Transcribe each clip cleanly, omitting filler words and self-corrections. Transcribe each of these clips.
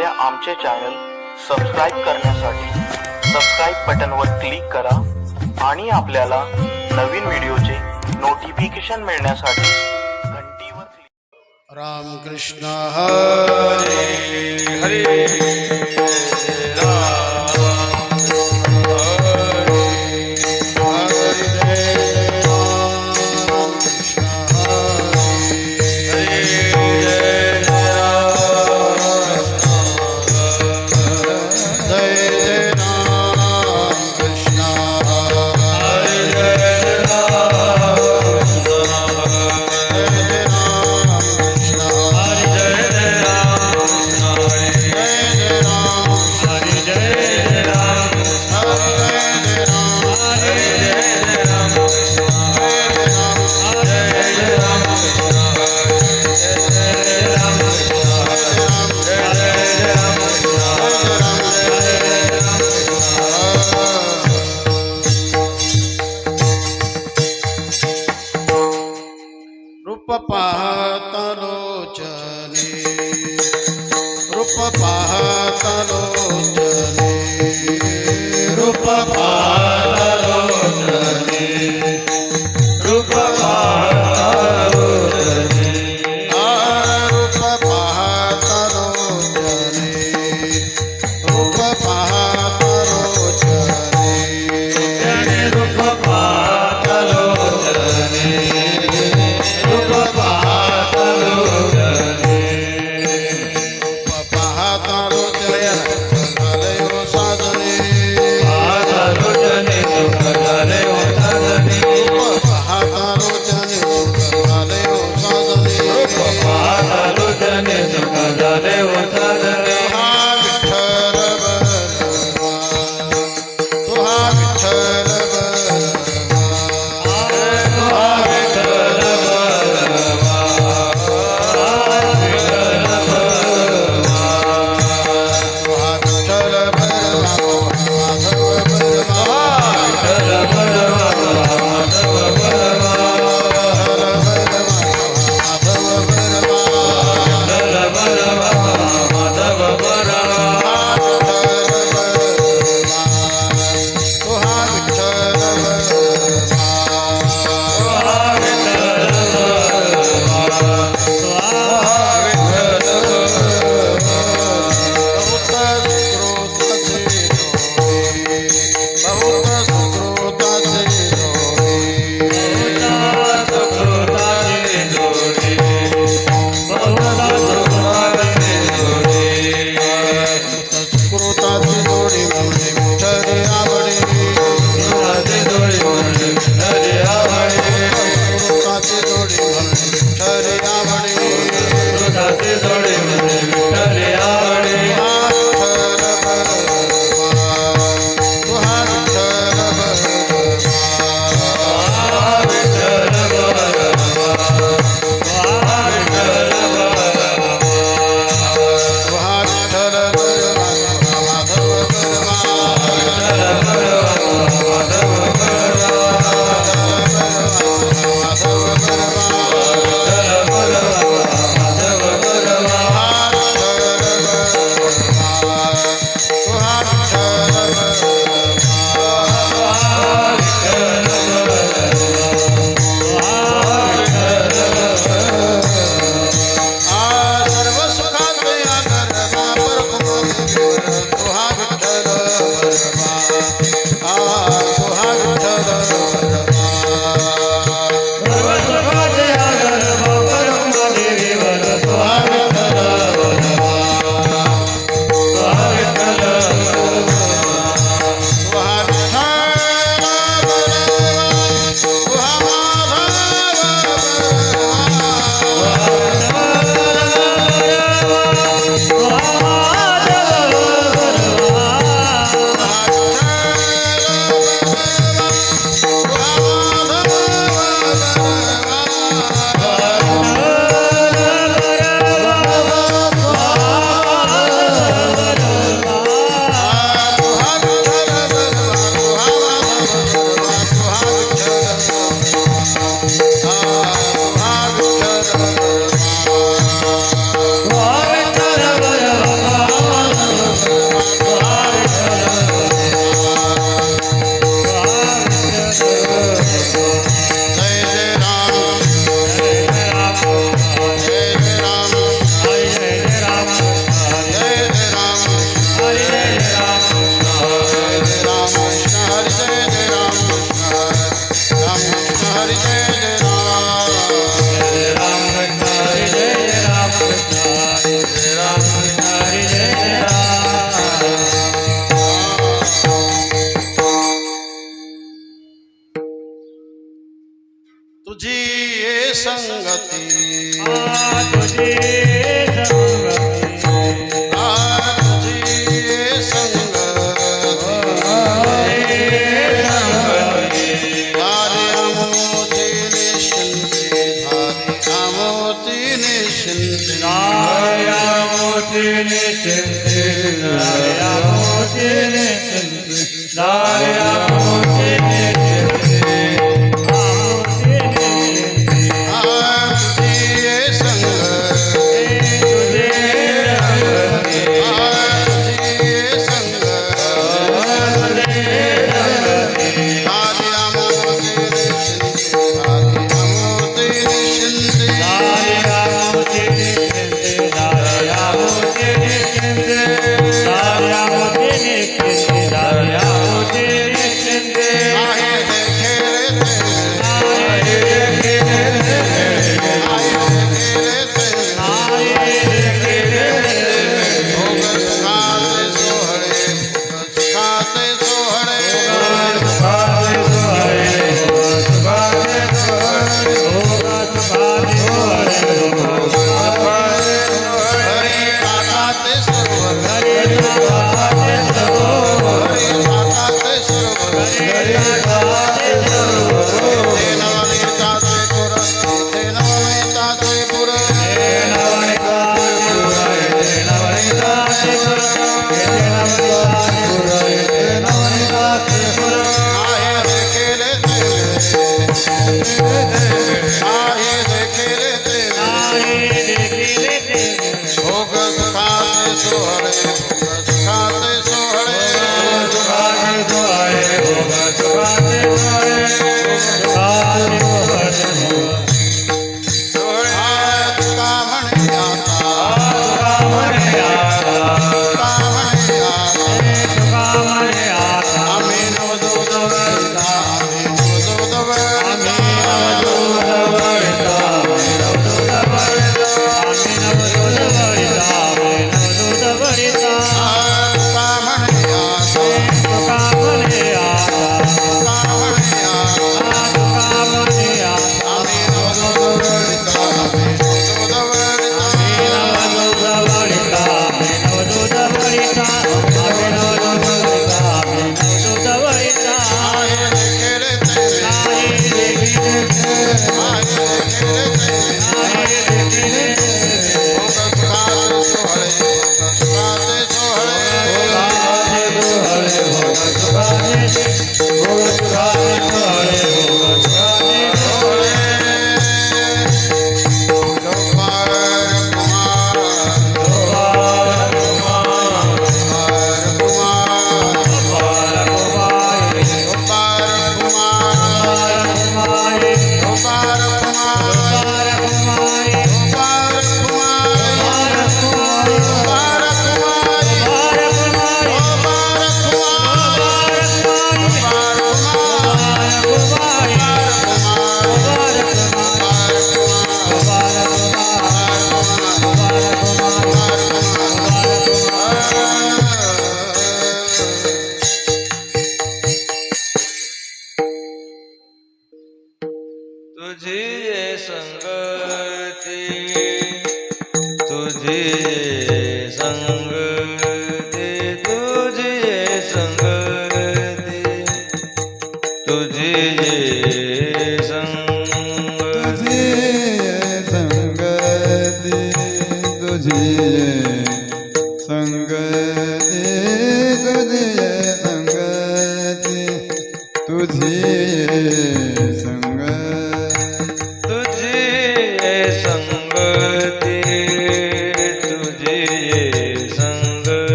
कृपया आमचे channel subscribe करण्यासाठी सबस्क्राईब बटनवर क्लिक करा आणि आपल्याला नवीन व्हिडिओचे नोटिफिकेशन मिळण्यासाठी घंटीवर क्लिक. राम कृष्ण हरे हरे रूप पाहता लोचने रूप पाहता लोचने रूप पाहता लोचने रूप पाहता लोचने रूप पाहता लोचने रूप पाहता लोचने रूप पाहता लोचने संगती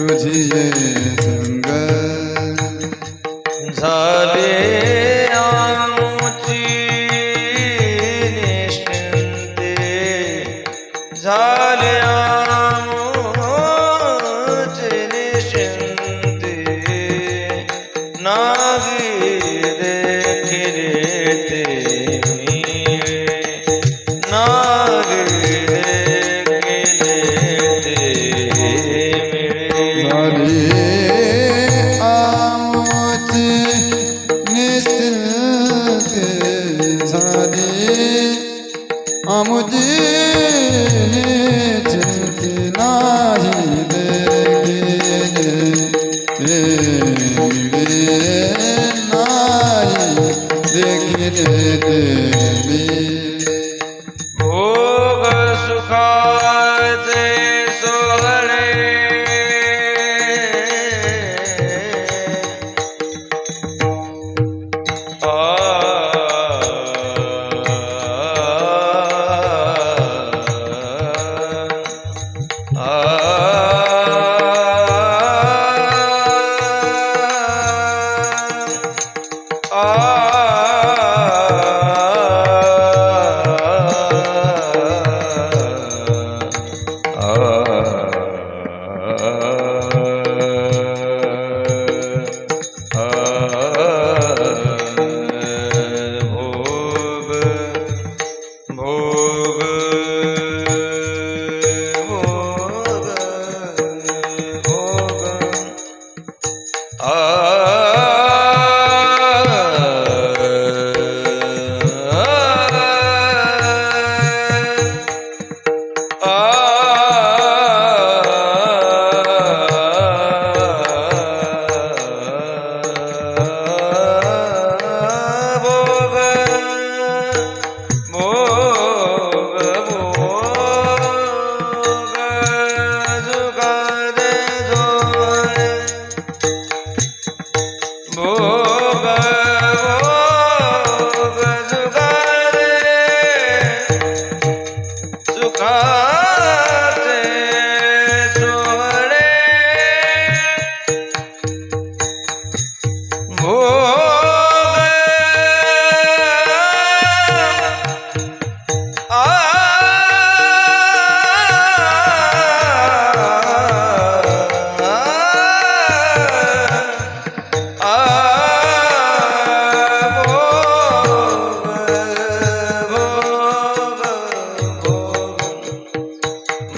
तुझी नागी दे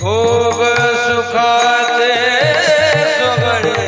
भोग सुखाचे सोहळे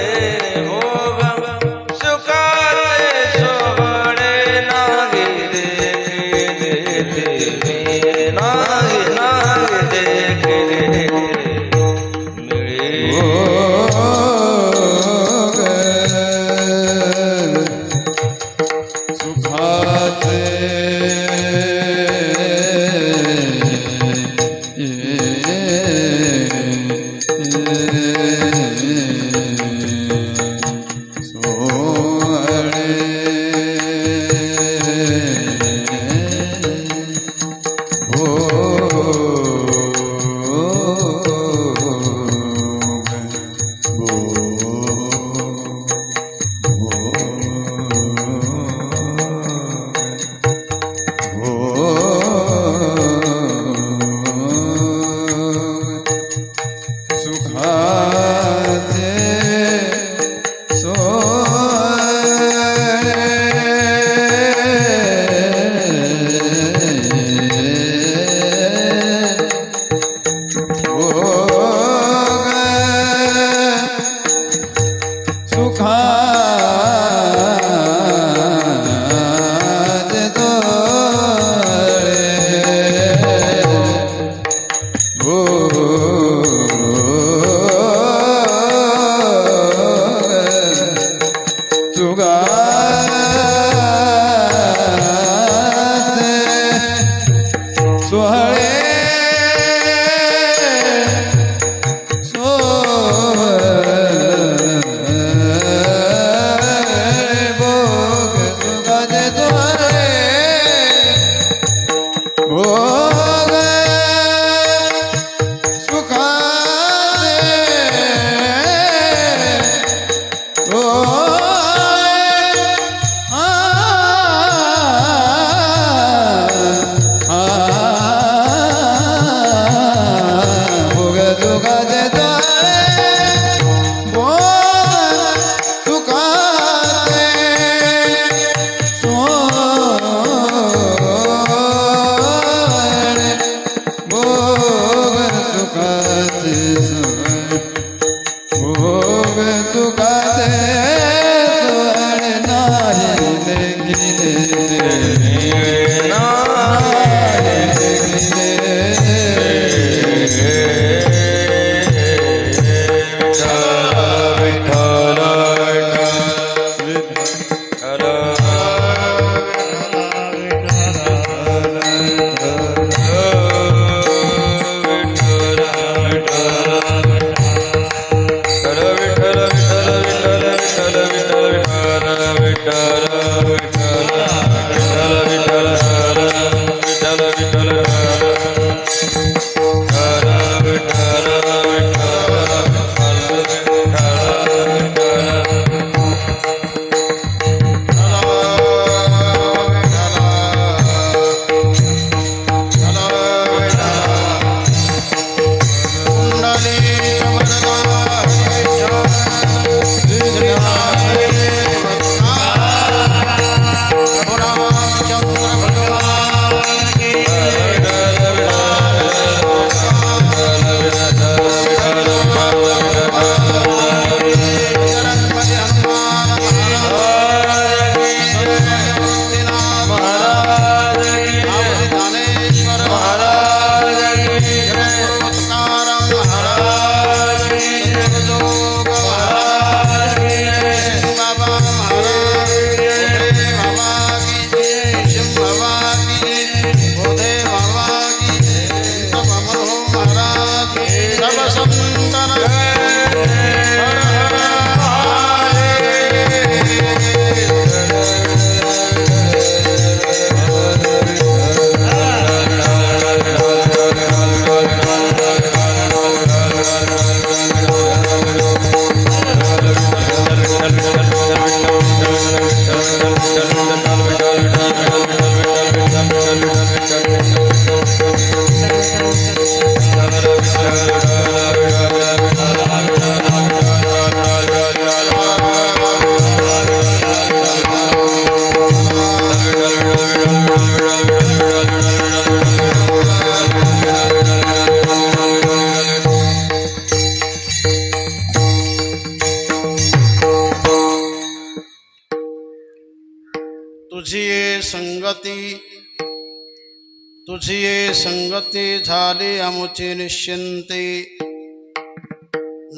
तुझी ये संगती झाली आमुची निश्चिंती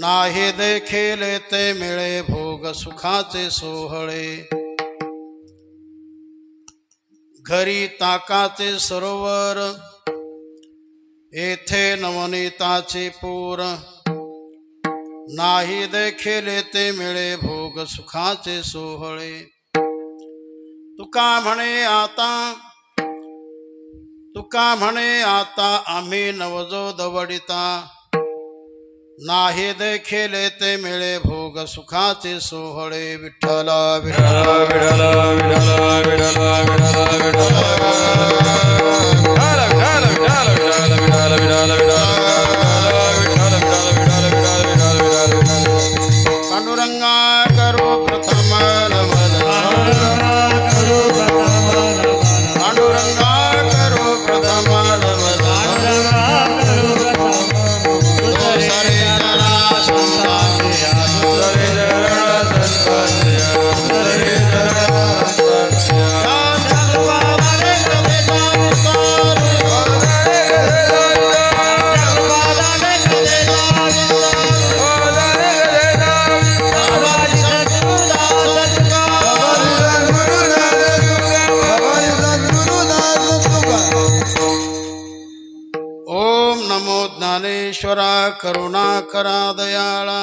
नाही देखील ते मिळे भोग सुखाचे सोहळे घरी ताकाचे सरोवर येथे नवनीताचे पूर नाही देखील ते मिळे भोग सुखाचे सोहळे तुका म्हणे आता आम्ही नवजो दवडिता नाही देखील ते मिळे भोग सुखाचे सोहळे विठ्ठला विठ्ठला विठ्ठला विठ्ठला विठ्ठला पांडुरंगा करो प्रथम पांडुरंगा करो प्रथम ज्ञानेश्वरा करुणाकरा दयाळा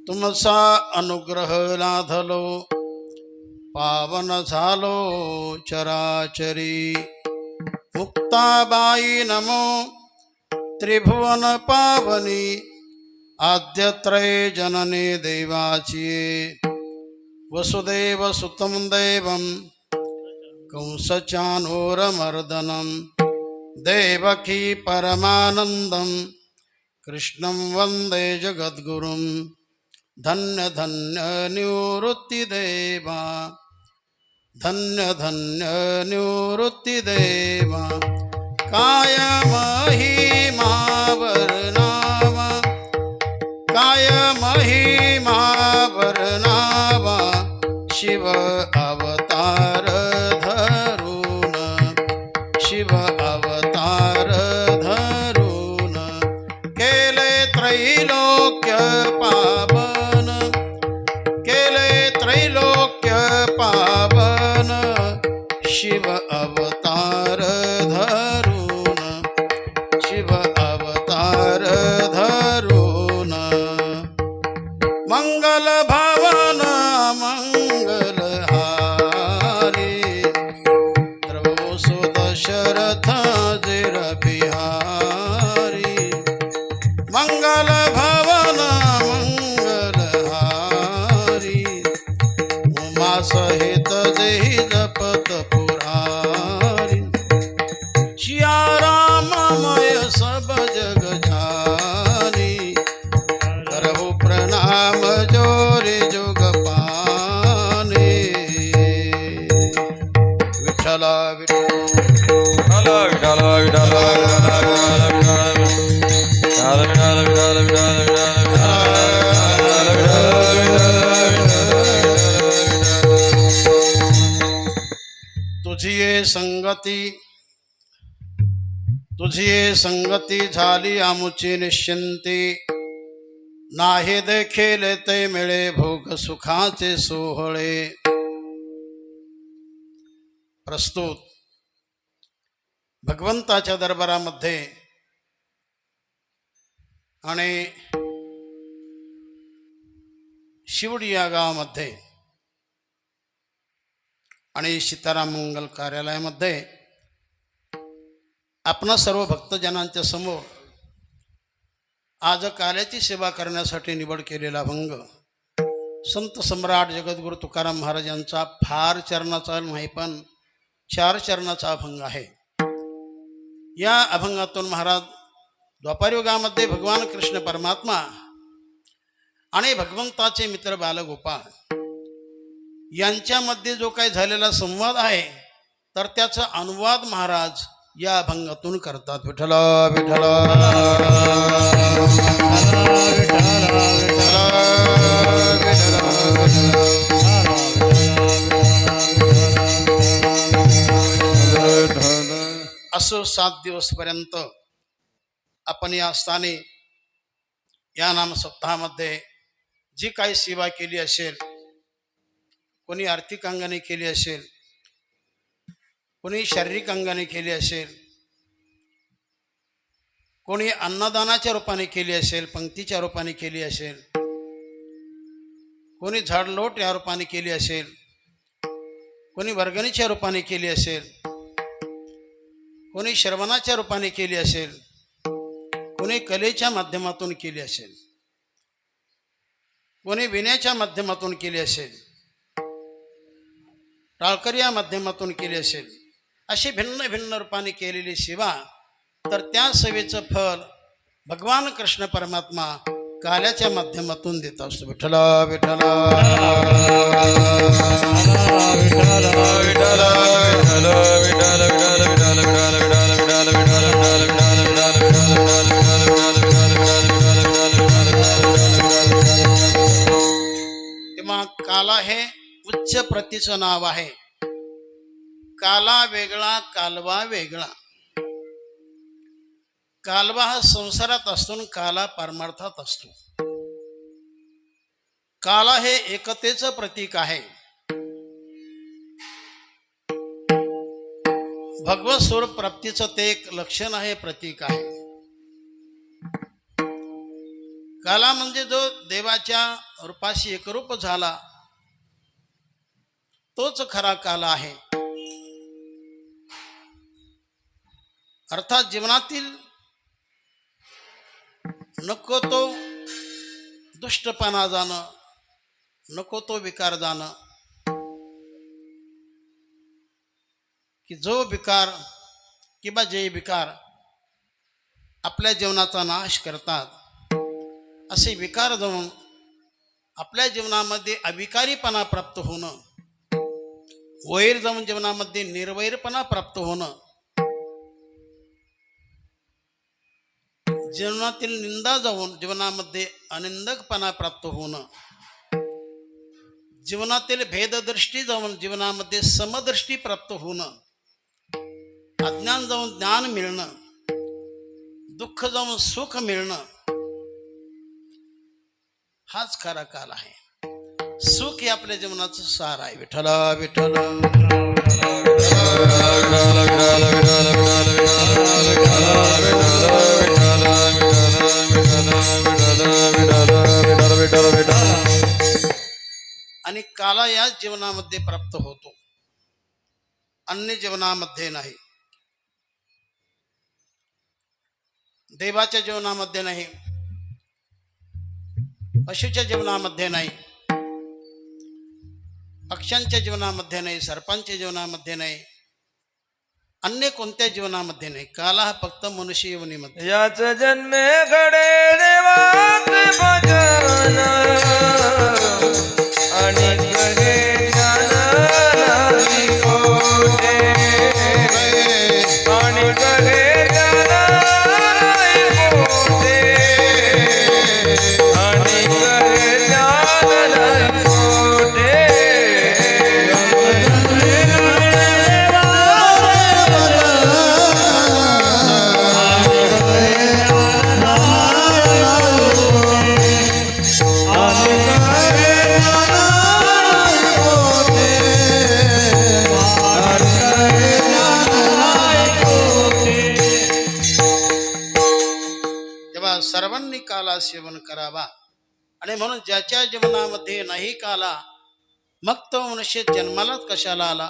तुमचा अनुग्रह लाधलो पावन झालो चराचरी मुक्ताबाई नमो त्रिभुवन पावनी आद्यत्रय जननी देवाची वसुदेव सुतं देवं कंसचानूरमर्दनं देवकी परमानंदं कृष्णं वंदे जगद्गुरुं धन्य धन्य निवृत्तिदेवा धन्य धन्य निवृत्तिदेवा काय महिमा वर्णावा काय महिमा वर्णावा शिव अवतार धरून शिव अवतार धरून केले त्रैलोक्य पावन केले त्रैलोक्य पावन शिव अवतार धरून शिव अवतार धरून मंगल भवन मंगल हारी द्रवसो दशरथ जिर बिहारी मंगल भवन मंगल हारी उमा सहित जेहि जपत पुरारी सिया राममय सब जग जानी करहु प्रणाम जोरे जोग पाने विठ्ठला तुझी ये संगती झाली आमुची निश्चिंती नाही देखील ते मिळे भोग सुखाचे सोहळे प्रस्तुत भगवंताच्या दरबारामध्ये आणि शिवडी या गावामध्ये आणि सीताराम मंगल कार्यालयामध्ये आपणा सर्व भक्तजनांच्या समोर आज कार्याची सेवा करण्यासाठी निवड केलेला अभंग संत सम्राट जगद्गुरु तुकाराम महाराज यांचा फार चरणाचा नाही पण 4 चरणाचा अभंग आहे. या अभंगातून महाराज द्वापारयुगामध्ये भगवान कृष्ण परमात्मा आणि भगवंताचे मित्र बालगोपाळ यांच्यामध्ये जो काही झालेला संवाद आहे तर त्याचा अनुवाद महाराज या अभंगातून करतात. विठ्ठला विठ्ठला विठ्ठला विठ्ठला असो 7 दिवसपर्यंत आपण या स्थानी या नाम सप्ताहामध्ये जी काही सेवा केली असेल, कोणी आर्थिक अंगाने केली असेल, कोणी शारीरिक अंगाने केली असेल, कोणी अन्नदानाच्या रूपाने केली असेल, पंक्तीच्या रूपाने केली असेल, कोणी झाडलोट या रूपाने केली असेल, कोणी वर्गणीच्या रूपाने केली असेल, कोणी श्रवणाच्या रूपाने केली असेल, कोणी कलेच्या माध्यमातून केली असेल, कोणी विण्याच्या माध्यमातून केली असेल, टाळकरी या माध्यमातून केली असेल, अशी भिन्न भिन्न रूपाने केलेली सेवा, तर त्या सेवेचं फल भगवान कृष्ण परमात्मा काल्याच्या माध्यमातून देत असतो. विठ्ठल विठ्ठल तेव्हा काला हे उच्च प्रतीचं नाव आहे. काला वेगळा, कालवा वेगळा. कालवा हा संसारात असतो आणि काला परमार्थात असतो. काला हे एकतेचं प्रतीक आहे. भगवत स्वरूप प्राप्तीचं ते एक लक्षण आहे, प्रतीक आहे. काला म्हणजे जो देवाच्या रूपाशी एकरूप झाला तोच खरा काला आहे. अर्थात जीवनातील नको तो दुष्टपणा जाणं, नको तो विकार जाणं, की जो विकार किंवा जे विकार आपल्या जीवनाचा नाश करतात, असे विकार जाऊन आपल्या जीवनामध्ये अविकारीपणा प्राप्त होणं, वैर जाऊन जीवनामध्ये निर्वैरपणा प्राप्त होणं, जीवनातील निंदा जाऊन जीवनामध्ये अनिंदकपणा प्राप्त होणं, जीवनातील भेददृष्टी जाऊन जीवनामध्ये समदृष्टी प्राप्त होणं, अज्ञान जाऊन ज्ञान मिळणं, दुःख जाऊन सुख मिळणं, हाच खरा काल आहे. सुख हे आपल्या जीवनाचं सार आहे. विठ्ठल विठ्ठल आणि काला या जीवनामध्ये प्राप्त होतो, अन्य जीवनामध्ये नाही. देवाच्या जीवनामध्ये नाही, पशुच्या जीवनामध्ये नाही, पक्ष्यांच्या जीवनामध्ये नाही, सर्पांच्या जीवनामध्ये नाही, अन्य कोणत्या जीवनामध्ये नाही. काला हा फक्त मनुष्य जीवनामध्ये. याच जन्मे घडे देवाचे भजन आणि कहे ज्ञान नाही कोठे, आणि कहे ज्ञान नाही कोठे, आणि कहे ज्ञान नाही कोठे. सर्वांनी काला सेवन करावा. आणि म्हणून ज्याच्या जीवनामध्ये नाही काला, मग तो मनुष्य जन्मालाच कशाला आला.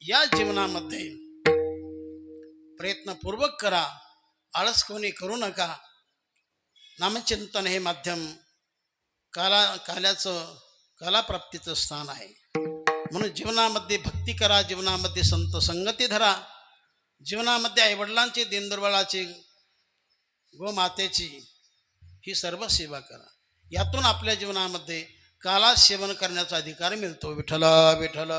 या जीवनामध्ये प्रयत्नपूर्वक करा, आळस कोणी करू नका. नामचिंतन हे माध्यम काल्याचं कलाप्राप्तीचं स्थान आहे. म्हणून जीवनामध्ये भक्ती करा, जीवनामध्ये संत संगती धरा, जीवनामध्ये आईवडिलांची, दीनदुर्बळाची, गोमातेची ही सर्व सेवा करा. यातून आपल्या जीवनामध्ये काला सेवन करण्याचा अधिकार मिळतो. विठ्ठल विठ्ठल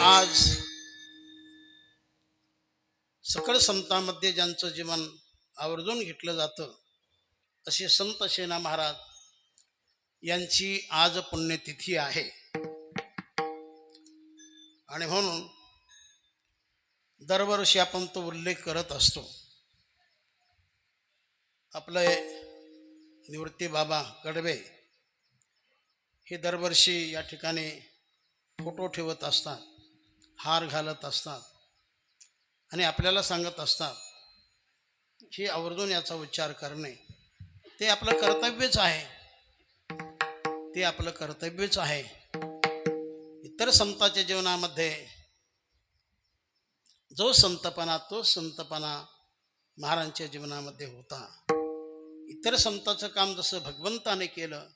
आज सकळ संतांमध्ये ज्यांचं जीवन आवर्जून घेतलं जातं. असे संत शेना महाराज यांची आज पुण्यतिथी आहे. आणि म्हणून दरवर्षी आपण तो उल्लेख करत असतो. आपले निवृत्ती बाबा कडवे हे दरवर्षी या ठिकाणी फोटो ठेवत असतात, हार घालत असतात आणि आपल्याला सांगत असतात की आवर्जून याचा उच्चार करणे ते आपलं कर्तव्यच आहे. ते आपलं कर्तव्यच आहे. इतर संतांच्या जीवनामध्ये जो संतपणा तो संतपणा महाराजांच्या जीवनामध्ये होता. इतर संतांचं काम जसं भगवंताने केलं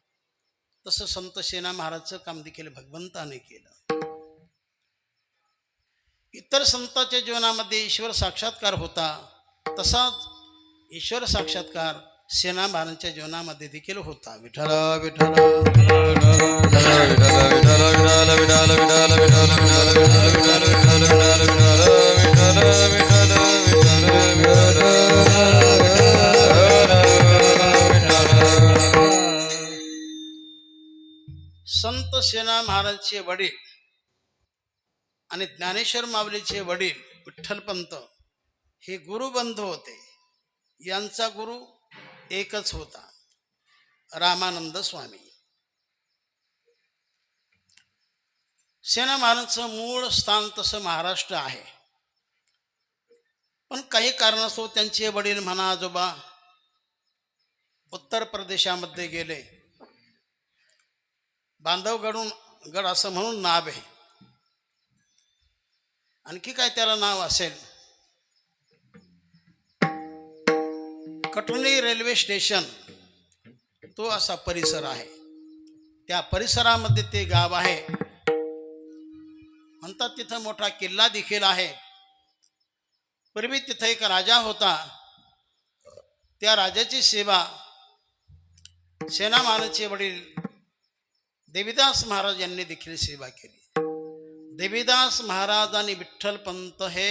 तसं संत शेना महाराजचं काम देखील भगवंताने केलं. इतर संतांच्या जीवनामध्ये ईश्वर साक्षात्कार होता, तसाच ईश्वर साक्षात्कार सेना महाराजांच्या जीवनामध्ये देखील होता. विठ्ठल विठ्ठल संत सेना महाराजचे वडील आणि ज्ञानेश्वर माऊलीचे वडील विठ्ठलपंत हे गुरुबंधू होते. यांचा गुरु एकच होता, रामानंद स्वामी. सेना महाराजांचं मूळ स्थान तसं महाराष्ट्र आहे, पण काही कारणास्तव त्यांचे वडील म्हणा आजोबा उत्तर प्रदेशामध्ये गेले. बांधवगडून गड असं म्हणून नाव आहे, आणखी काय त्याला नाव असेल. कटुनी रेल्वे स्टेशन तो असा परिसर आहे. त्या परिसरामध्ये ते गाव आहे. म्हणतात तिथं मोठा किल्ला देखील आहे. पूर्वी तिथं एक राजा होता. त्या राजाची सेवा सेना महाराजांचे वडील देवीदास महाराज यांनी देखील सेवा केली. देवीदास महाराज आणि विठ्ठलपंत हे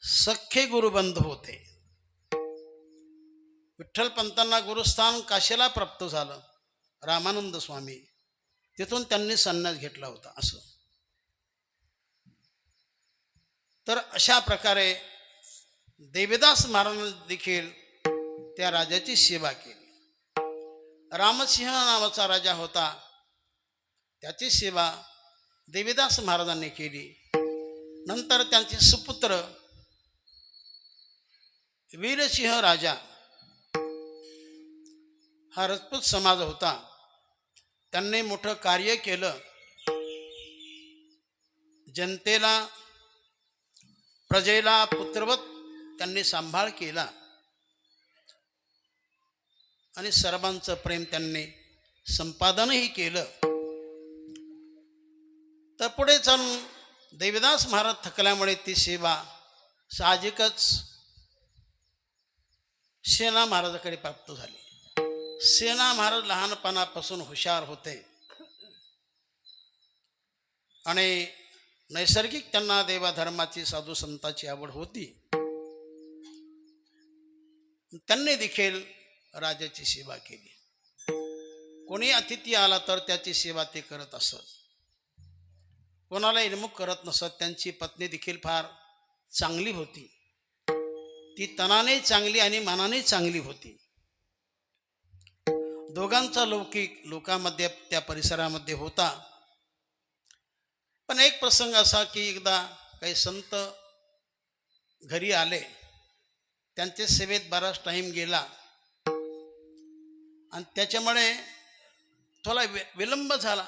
सख्खे गुरुबंधू होते. विठ्ठलपंतांना गुरुस्थान काशीला प्राप्त झालं, रामानंद स्वामी. तिथून त्यांनी संन्यास घेतला होता. असं तर अशा प्रकारे देवीदास महाराजांनी देखील त्या राजाची सेवा केली. रामसिंह नावाचा राजा होता, त्याची सेवा देवीदास महाराजांनी केली. नंतर त्यांचे सुपुत्र वीरसिंह राजा हा राजपूत समाज होता. त्यांनी मोठं कार्य केलं. जनतेला प्रजेला पुत्रवत त्यांनी सांभाळ केला आणि सर्वांचं प्रेम त्यांनी संपादनही केलं. तर पुढे चालून देवीदास महाराज थकल्यामुळे ती सेवा साहजिकच सेना महाराजाकडे प्राप्त झाली. सेना महाराज लहानपणापासून हुशार होते आणि नैसर्गिक त्यांना देवाधर्माची साधू संतांची आवड होती. त्यांनी देखील राजाची सेवा केली. कोणी अतिथी आला तर त्याची सेवा ते करत असत, कोणाला इनमुख करत नसत. त्यांची पत्नी देखील फार चांगली होती. ती तनाने चांगली आणि मनाने चांगली होती. दोघांचा लौकिक लोकांमध्ये त्या परिसरामध्ये होता. पण एक प्रसंग असा की एकदा काही संत घरी आले. त्यांच्या सेवेत बराच टाईम गेला आणि त्याच्यामुळे थोडा विलंब झाला.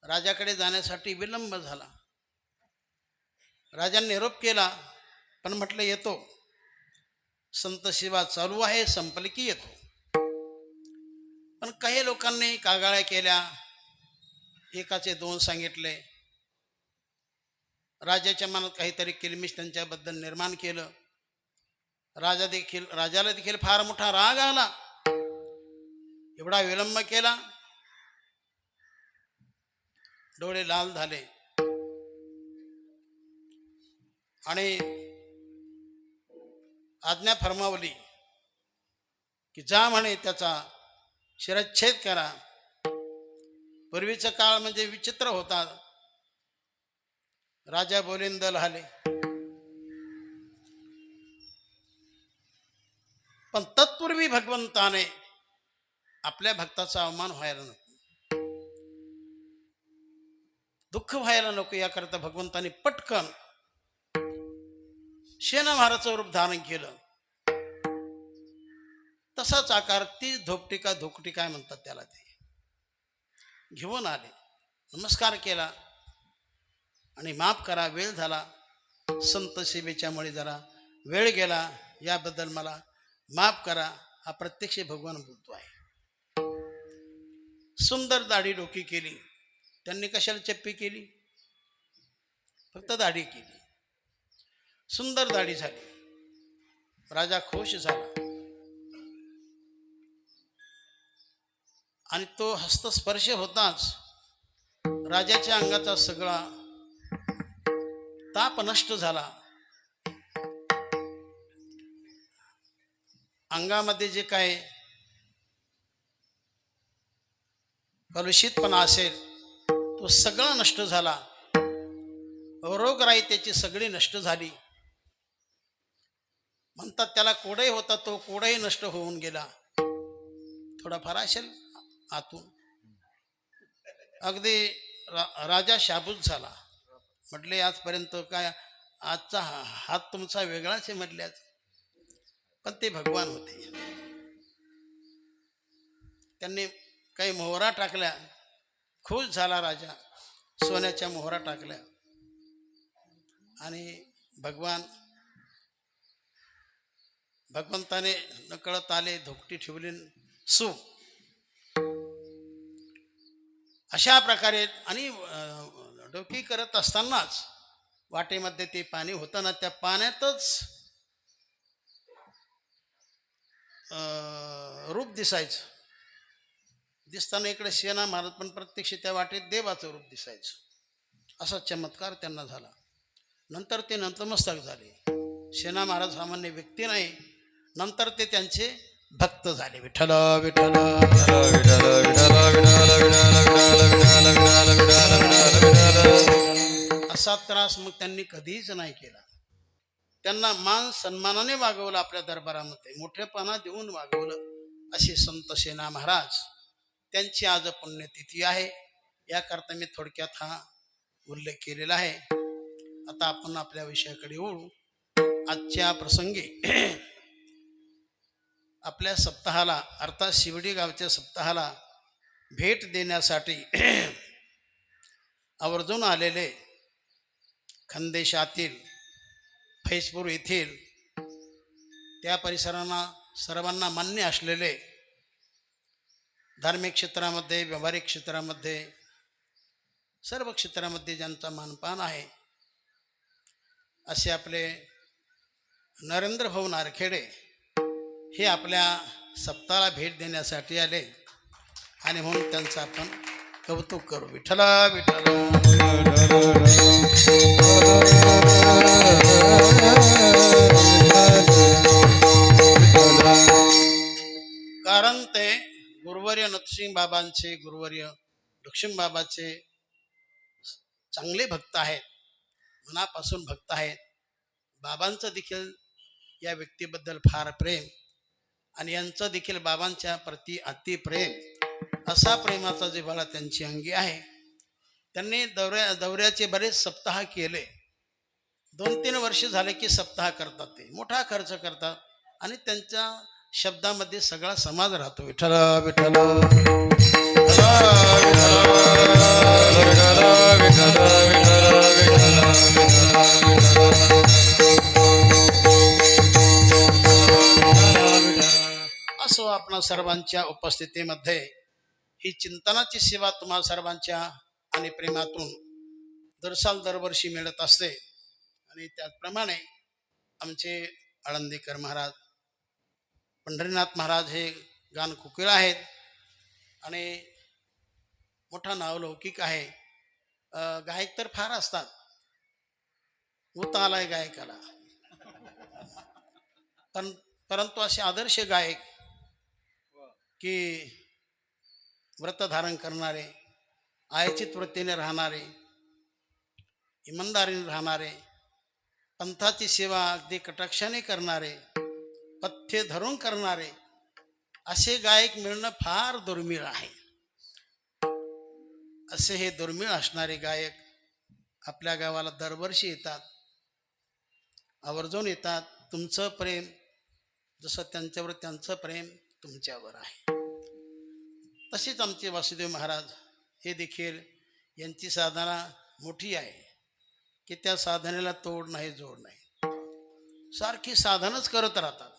राजाकडे जाण्यासाठी विलंब झाला. राजाने निरोप केला, पण म्हटलं येतो. संत सेवा चालू आहे, संपली की येतो. पण काही लोकांनी कागाळ्या केल्या. एकाचे दोन सांगितले. राजाच्या मनात काहीतरी किलमिश त्यांच्याबद्दल निर्माण केलं. राजाला देखील फार मोठा राग आला. एवढा विलंब केला. डोळे लाल झाले आणि आज्ञा फरमावली की जा म्हणे त्याचा शिरच्छेद करा. पूर्वीचा काळ म्हणजे विचित्र होता. राजा बोलेन दल हाले. पण तत्पूर्वी भगवंताने आपल्या भक्ताचा अवमान व्हायला नको, दुःख व्हायला नको, याकरता भगवंताने पटकन शेणामाराचं रूप धारण केलं. तसाच आकार, ती धोपटी का धोकटी काय म्हणतात त्याला, ते घेऊन आले. नमस्कार केला आणि माफ करा, वेळ झाला, संत सेवेच्यामुळे जरा वेळ गेला, याबद्दल मला माफ करा. हा प्रत्यक्ष भगवान बोलतो आहे. सुंदर दाढी डोकी केली. त्यांनी कशाला चप्पी केली? फक्त दाढी केली. सुंदर दाढी झाली. राजा खुश झाला आणि तो हस्तस्पर्श होताच राजाच्या अंगाचा सगळा ताप नष्ट झाला. अंगामध्ये जे काय कलुषितपणा असेल तो सगळा नष्ट झाला. रोगराई त्याची सगळी नष्ट झाली. म्हणतात त्याला कोडही होता, तो कोडही नष्ट होऊन गेला. थोडाफार असेल आतून. अगदी राजा शाबूत झाला. म्हटले आजपर्यंत काय, आजचा हात तुमचा वेगळाच आहे म्हटले. पण ते भगवान होते. त्यांनी काही मोहरा टाकल्या. खुश झाला राजा. सोन्याच्या मोहरा टाकल्या आणि भगवंताने नकळत आले, धोकटी ठेवली, सू अशा प्रकारे. आणि डोकी करत असतानाच वाटेमध्ये ते पाणी होतं ना, त्या पाण्यातच रूप दिसायचं. दिसताना इकडे शेणा महाराज, पण प्रत्यक्ष त्या वाटेत देवाचं रूप दिसायचं. असा चमत्कार त्यांना झाला. नंतर ते नतमस्तक झाले. शेणा महाराज सामान्य व्यक्ती नाही, नंतर ते त्यांचे भक्त झाले. विठ्ठल विठ्ठल असा त्रास मग त्यांनी कधीच नाही केला. त्यांना मान सन्मानाने वागवलं. आपल्या दरबारामध्ये मोठेपणा देऊन वागवलं. असे संत शेणा महाराज, त्यांची आज पुण्यतिथी आहे. याकरता मी थोडक्यात हा उल्लेख केलेला आहे. आता आपण आपल्या विषयाकडे वळू. आजच्या प्रसंगी आपल्या सप्ताहाला, अर्थात शिवडी गावच्या सप्ताहाला भेट देण्यासाठी आवर्जून आलेले खानदेशातील फैजपूर येथील, त्या परिसरांना सर्वांना मान्य असलेले, धार्मिक क्षेत्रामध्ये, व्यावहारिक क्षेत्रामध्ये, सर्व क्षेत्रामध्ये ज्यांचा मानपान आहे, असे आपले नरेंद्र भाऊ नारखेडे हे आपल्या सप्ताहाला भेट देण्यासाठी आले. आणि म्हणून त्यांचं आपण कौतुक करू. विठ्ठल विठ्ठल. कारण ते गुरुवर्य नरसिंह बाबांचे, गुरुवर्य लक्ष्मी बाबाचे चांगले भक्त आहेत, मनापासून भक्त आहेत. बाबांचं देखील या व्यक्तीबद्दल फार प्रेम, आणि यांचं देखील बाबांच्या प्रती अति प्रेम. असा प्रेमाचा जिव्हाळा त्यांची अंगी आहे. त्यांनी दौऱ्याचे बरेच सप्ताह केले. 2-3 वर्ष झाले की सप्ताह करतात. ते मोठा खर्च करतात आणि त्यांच्या शब्दामध्ये सगळा समाज राहतो. विठ्ठल विठ्ठल. असो, आपणा सर्वांच्या उपस्थितीमध्ये ही चिंतनाची सेवा तुम्हा सर्वांच्या आणि प्रेमातून दरवर्षी मिळत असते. आणि त्याचप्रमाणे आमचे आळंदीकर महाराज, पंढरीनाथ महाराज हे गान कोकिळ आहेत आणि मोठा नावलौकिक आहे. गायक तर फार असतात. उत आलाय गायकाला. परंतु असे आदर्श गायक की व्रत धारण करणारे, आयचित वृत्तीने राहणारे, इमानदारीने राहणारे, पंथाची सेवा अगदी कटाक्षाने करणारे, पथ्य धरून करणारे असे गायक मिळणं फार दुर्मिळ आहे. असे हे दुर्मिळ असणारे गायक आपल्या गावाला दरवर्षी येतात, आवर्जून येतात. तुमचं प्रेम जसं त्यांच्यावर त्यांचं प्रेम तुमच्यावर आहे. तसेच आमचे वासुदेव महाराज हे देखील यांची साधना मोठी आहे की त्या साधनेला तोड नाही, जोड नाही. सारखी साधनच करत राहतात.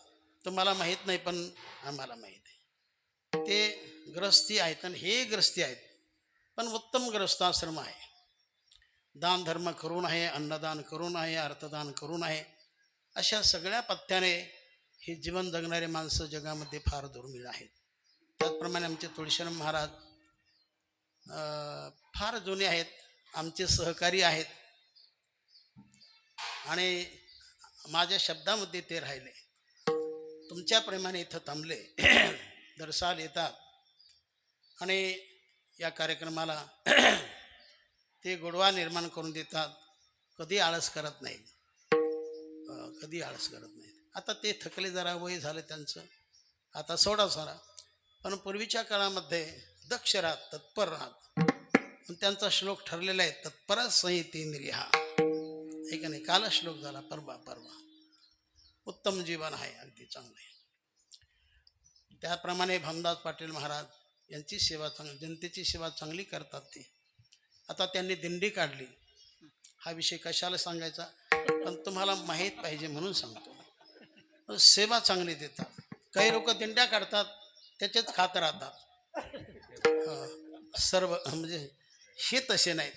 तुम्हाला माहीत नाही पण आम्हाला माहीत आहे. ते ग्रस्ती आहेत आणि हे ग्रस्ती आहेत, पण उत्तम ग्रस्ताश्रम आहे. दान धर्म करून आहे, अन्नदान करून आहे, अर्थदान करून आहे. अशा सगळ्या पथ्याने हे जीवन जगणारे माणसं जगामध्ये फार दुर्मिळ आहेत. त्याचप्रमाणे आमचे तुळशीराम महाराज फार जुने आहेत, आमचे सहकारी आहेत आणि माझ्या शब्दामध्ये ते राहिले. तुमच्या प्रेमाने इथं थांबले, दरसाल येतात आणि या कार्यक्रमाला ते गोडवा निर्माण करून देतात. कधी आळस करत नाहीत, कधी आळस करत नाहीत. आता ते थकले, जरा वय झालं त्यांचं, आता सोडा सारा. पण पूर्वीच्या काळामध्ये दक्ष राहत, तत्पर राहत. पण त्यांचा श्लोक ठरलेला आहे, तत्पर संहितेंद्रिया. हे का नाही, काल श्लोक झाला, परवा. उत्तम जीवन आहे, अगदी चांगलं आहे. त्याप्रमाणे भामदास पाटील महाराज यांची सेवा चांगली, जनतेची सेवा चांगली करतात ते. आता त्यांनी दिंडी काढली. हा विषय कशाला सांगायचा, पण तुम्हाला माहीत पाहिजे म्हणून सांगतो. सेवा चांगली देतात. काही लोक दिंड्या काढतात, त्याचेच खात राहतात. सर्व म्हणजे हे तसे नाहीत,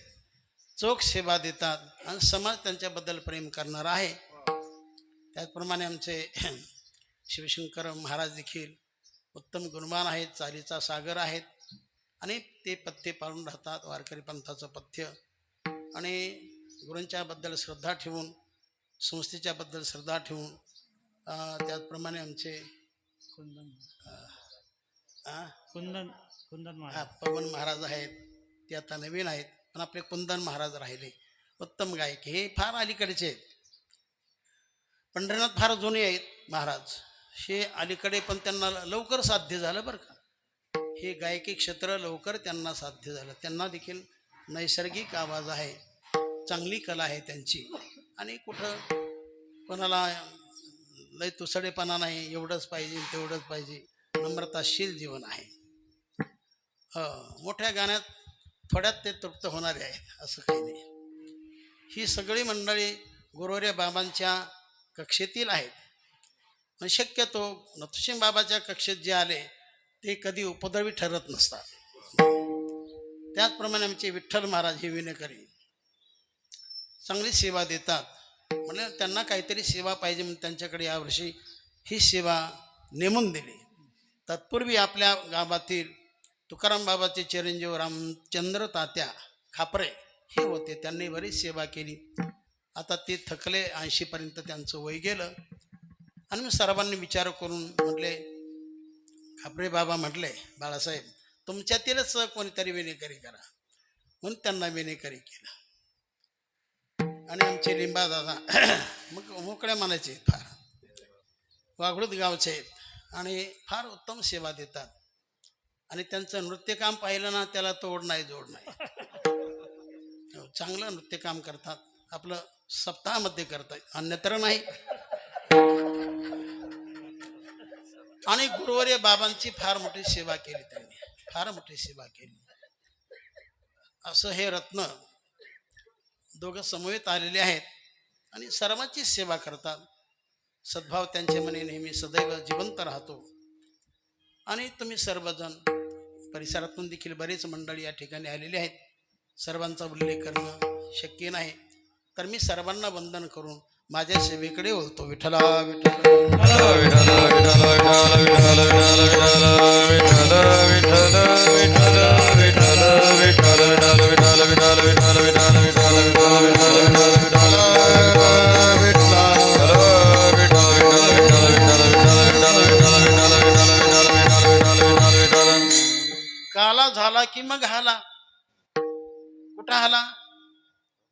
चोख सेवा देतात आणि समाज त्यांच्याबद्दल प्रेम करणारा आहे. त्याचप्रमाणे आमचे शिवशंकर महाराज देखील उत्तम गुणवान आहेत, चालीचा सागर आहेत आणि ते पथ्य पाळून राहतात, वारकरी पंथाचं पथ्य. आणि गुरूंच्याबद्दल श्रद्धा ठेवून, संस्थेच्याबद्दल श्रद्धा ठेवून. त्याचप्रमाणे आमचे पवन महाराज आहेत, ते आता नवीन आहेत, पण आपले कुंदन महाराज राहिले, उत्तम गायक. हे फार अलीकडचे आहेत. पंढरनाथ फार जुने आहेत महाराज, हे अलीकडे, पण त्यांना लवकर साध्य झालं बरं का. हे गायकी क्षेत्र लवकर त्यांना साध्य झालं. त्यांना देखील नैसर्गिक आवाज आहे, चांगली कला आहे त्यांची. आणि कुठं कोणाला लय तुसडेपणा नाही, एवढंच पाहिजे तेवढंच पाहिजे, नम्रताशील जीवन आहे. मोठ्या गाण्यात थोड्यात ते तृप्त होणारे आहेत, असं काही नाही. ही सगळी मंडळी गुरुवर्य बाबांच्या कक्षेतील आहेत. पण शक्यतो नथुसिंग बाबाच्या कक्षेत जे आले ते कधी उपद्रवी ठरत नसतात. त्याचप्रमाणे आमचे विठ्ठल महाराज हे विनेकरी चांगली सेवा देतात. म्हणजे त्यांना काहीतरी सेवा पाहिजे म्हणून त्यांच्याकडे यावर्षी ही सेवा नेमून दिली. तत्पूर्वी आपल्या गावातील तुकाराम बाबाचे चिरंजीव रामचंद्र तात्या खापरे हे होते, त्यांनी बरीच सेवा केली. आता ते थकले, 80पर्यंत त्यांचं वय गेलं. आणि मी सर्वांनी विचार करून म्हटले, खापरे बाबा म्हटले, बाळासाहेब तुमच्यातीलच कोणीतरी विनेकरी करा, म्हणून त्यांना विनेकरी केलं. आणि आमचे लिंबा दादा मग मोकळ्या मनाचे आहेत, फार वाघळूत गावचे आहेत आणि फार उत्तम सेवा देतात. आणि त्यांचं नृत्यकाम पाहिलं ना, त्याला तोड नाही, जोड नाही. चांगलं नृत्यकाम करतात. आपलं सप्ताहामध्ये करतात, अन्यत्र नाही. आणि गुरुवर्य बाबांची फार मोठी सेवा केली त्यांनी, फार मोठी सेवा केली. असं हे रत्न दोघं समवेत आलेले आहेत आणि सर्वांची सेवा करतात. सद्भाव त्यांच्या मने नेहमी सदैव जिवंत राहतो. आणि तुम्ही सर्वजण, परिसरातून देखील बरेच मंडळी या ठिकाणी आलेले आहेत. सर्वांचा उल्लेख करणं शक्य नाही, तर मी सर्वांना वंदन करून माझ्या सेवेकडे वळतो. विठ्ठला विठ्ठला काला झाला की मग हाला. कुठं हाला?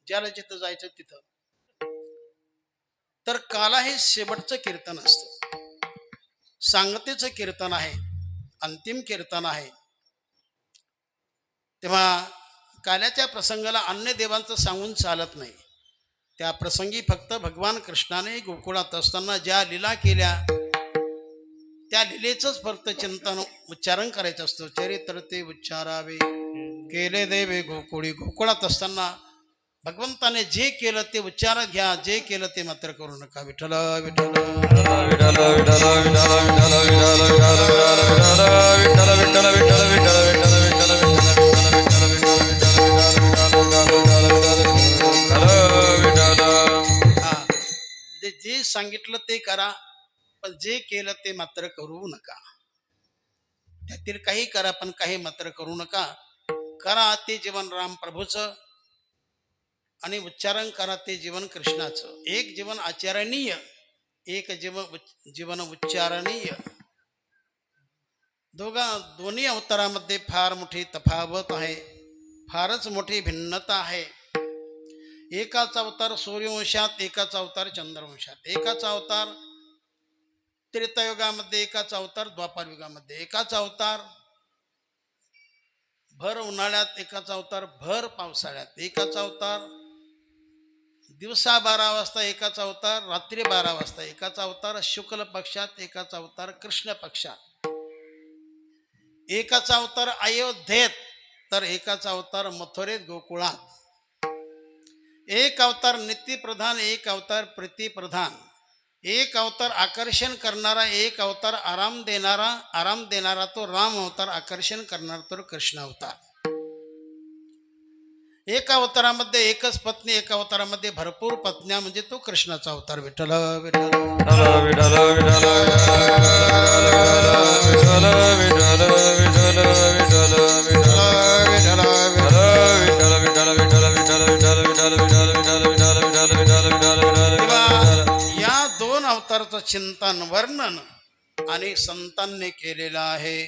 ज्याला जिथं जायचं तिथं. तर काला हे शेवटचं कीर्तन असतं, सांगतेचं कीर्तन आहे, अंतिम कीर्तन आहे. तेव्हा काल्याच्या प्रसंगाला अन्य देवांचं सांगून चालत नाही. त्या प्रसंगी फक्त भगवान कृष्णाने गोकुळात असताना ज्या लीला केल्या त्या लीलेचंच फक्त चिंतन उच्चारण करायचं असतं. चरित्र ते उच्चारावे केले देवे गोकुळी. गोकुळात असताना भगवंताने जे केलं ते उच्चारात घ्या, जे केलं ते मात्र करू नका. विठ्ठल विठ्ठल विठ्ठल विठ्ठल विठ्ठल विठ्ठल विठ्ठल विठ्ठल विठ्ठल विठ्ठल हा, जे सांगितलं ते करा, पण जे केलं ते मात्र करू नका. त्यातील काही करा पण काही मात्र करू नका. करा ते जीवन राम प्रभूचं आणि उच्चारण करा ते जीवन कृष्णाचं. एक जीवन आचरणीय, एक जीवन उच्चारणीय. दोन्ही अवतारामध्ये फार मोठी तफावत आहे, फारच मोठी भिन्नता आहे. एकाचा अवतार सूर्यवंशात, एकाचा अवतार चंद्रवंशात, एकाचा अवतार त्रेतायुगामध्ये, एकाचा अवतार द्वापार युगामध्ये, एकाचा अवतार भर उन्हाळ्यात, एकाचा अवतार भर पावसाळ्यात, एकाचा अवतार दिवसा 12 वाजता, एकाचा अवतार रात्री 12 वाजता, एकाचा अवतार शुक्ल पक्षात, एकाचा अवतार कृष्ण पक्षात, एकाचा अवतार अयोध्येत तर एकाचा अवतार मथुरेत गोकुळात. एक अवतार नित्यप्रधान, एक अवतार प्रीतिप्रधान, एक अवतार आकर्षण करणारा, एक अवतार आराम देणारा तो राम अवतार, आकर्षण करणारा तो कृष्ण अवतार. एका अवतारामध्ये एकच पत्नी, एका अवतारामध्ये भरपूर पत्न्या, म्हणजे तो कृष्णाचा अवतार. विठ्ठल विठ्ठल या दोन अवताराचं चिंतन, वर्णन आणि संतांनी केलेलं आहे.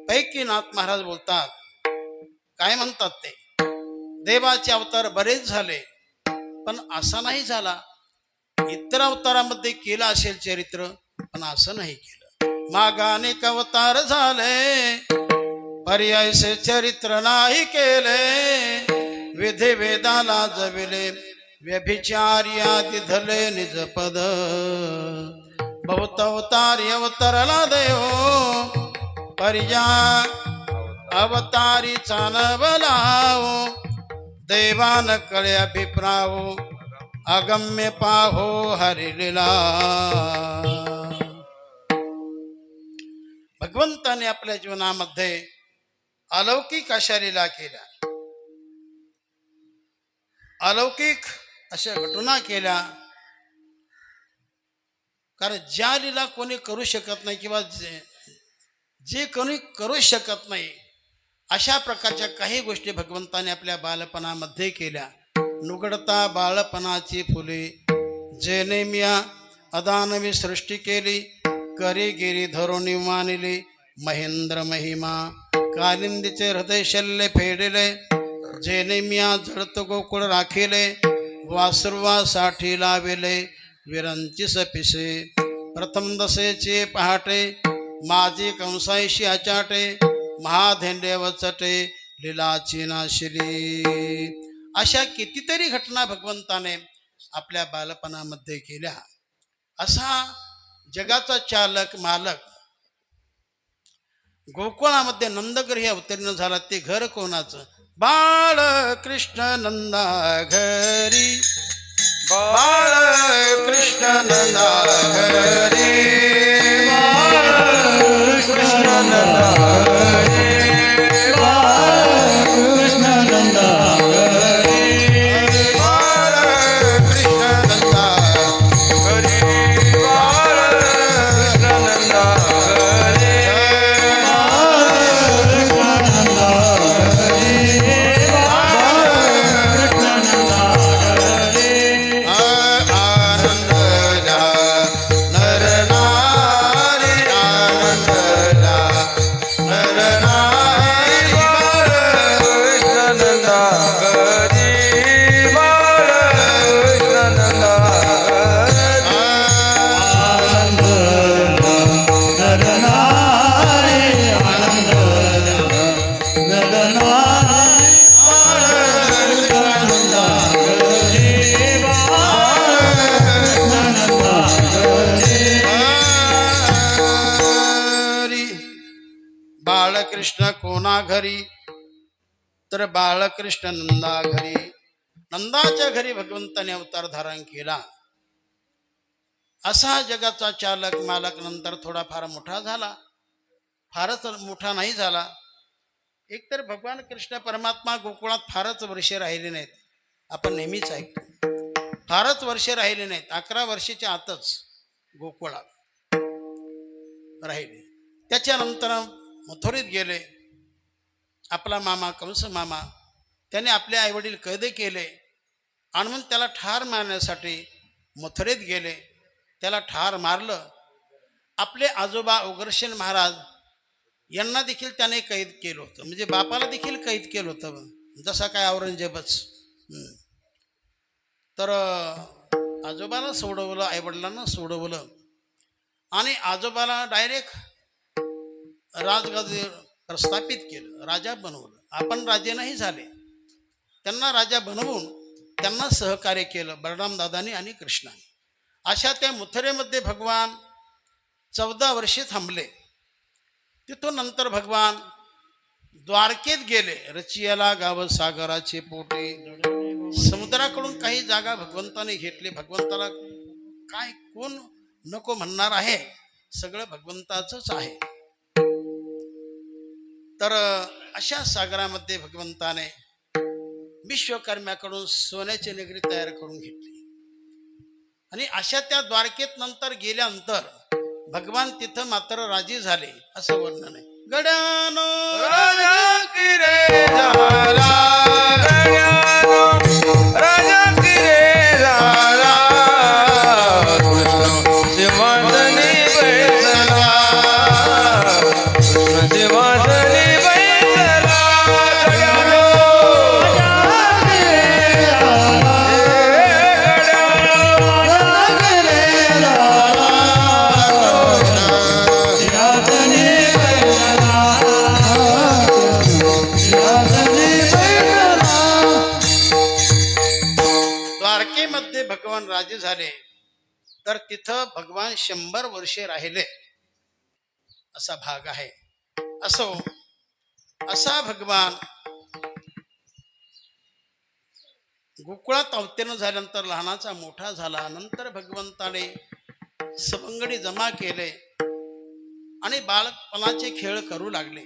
पैकीनाथ महाराज बोलतात, काय म्हणतात ते, देवाचे अवतार बरेच झाले पण असा नाही झाला. इतर अवतारामध्ये केलं असेल चरित्र, पण असं नाही केलं. मागा अनेक अवतार झाले, पर्यायचे चरित्र नाही केले. विधी वेदाला जविले, व्यभिचार्यादी धले निजपद. बहुत अवतारी अवतरला देव, पर्या अवतारी चानवलाओ. देवान कळे अभिप्रावो, अगम्य पाहो हरिलीला. भगवंताने आपल्या जीवनामध्ये अलौकिक अशा लीला केल्या, अलौकिक अशा घटना केल्या. कारण ज्या लीला कोणी करू शकत नाही किंवा जे कोणी करू शकत नाही अशा प्रकारच्या काही गोष्टी भगवंताने आपल्या बालपणामध्ये केल्या. नुगडता बाळपणाची फुले, जेने मिया अदानवी सृष्टी केली. करी गिरी धरुणी मानिली, महेंद्र महिमा कालिंदीचे हृदय शल्य फेडिले. जेने मिया जळत गोकुळ राखिले, वासुर्वासाठी लाविले विरंची सपिसे. प्रथम दशेचे पहाटे, माझी कंसायशी अचाटे. महाधेंडे वचटे, लीलाची नाशिली. अशा कितीतरी घटना भगवंताने आपल्या बालपणामध्ये केल्या. असा जगाचा चालक मालक गोकुळामध्ये नंदग्रही अवतीर्ण झाला. ते घर कोणाचं? बाळ कृष्ण नंदा घरी, बाळ कृष्ण नंदा घरी, बाळ कृष्ण नंदा घरी, बाळ कृष्ण नंदा घरी, बाळ कृष्ण नंदा घरी, बाळ कृष्ण नंदा घरी, आनंद बाळकृष्ण कोणा घरी, तर बाळकृष्ण नंदा घरी. नंदाच्या घरी भगवंताने अवतार धारण केला. असा जगाचा चालक मालक नंतर थोडाफार मोठा झाला, फारच मोठा नाही झाला. एकतर भगवान कृष्ण परमात्मा गोकुळात फारच वर्षे राहिले नाहीत. आपण नेहमीच ऐकतो फारच वर्षे राहिले नाहीत. 11 वर्षाच्या आतच गोकुळात राहिले. त्याच्यानंतर मथुरेत गेले. आपला मामा कंस मामा त्याने आपले आईवडील कैद केले आणि मग त्याला ठार मारण्यासाठी मथुरेत गेले. त्याला ठार मारलं. आपले आजोबा उग्रसेन महाराज यांना देखील त्याने कैद केलं होतं, म्हणजे बापाला देखील कैद केलं होतं, जसा काय औरंगजेबच. तर आजोबाला सोडवलं, आईवडिलांना सोडवलं आणि आजोबाला डायरेक्ट राजगादीवर प्रस्थापित केलं, राजा बनवलं. आपण राजे नाही झाले, त्यांना राजा बनवून त्यांना सहकार्य केलं बलरामदादांनी आणि कृष्णाने. अशा त्या मथुरेमध्ये भगवान 14 वर्षे थांबले. तिथून नंतर भगवान द्वारकेत गेले. रचियाला गाव सागराचे पोटे. समुद्राकडून काही जागा भगवंताने घेतली. भगवंताला काय कोण नको म्हणणार आहे, सगळं भगवंताचंच आहे. तर अशा सागरामध्ये भगवंताने विश्वकर्म्याकडून सोन्याची नगरी तयार करून घेतली. आणि अशा त्या द्वारकेत नंतर गेल्यानंतर भगवान तिथं मात्र राजी झाले असं वर्णन आहे. गड्यानो राजा की रे झाला, राजा की रे झाला, कृष्ण सिंहासनी बैसला, कृष्ण सिंहासनी बैसला. द्वारकेमध्ये भगवान राजे झाले. तर तिथं भगवान 100 वर्षे राहिले असा भाग आहे. असो असा भगवान गोकुळात अवतीर्ण झाल्यानंतर लहानाचा मोठा झाला. नंतर भगवंताने सवंगडी जमा केले आणि बाळपणाचे खेळ करू लागले.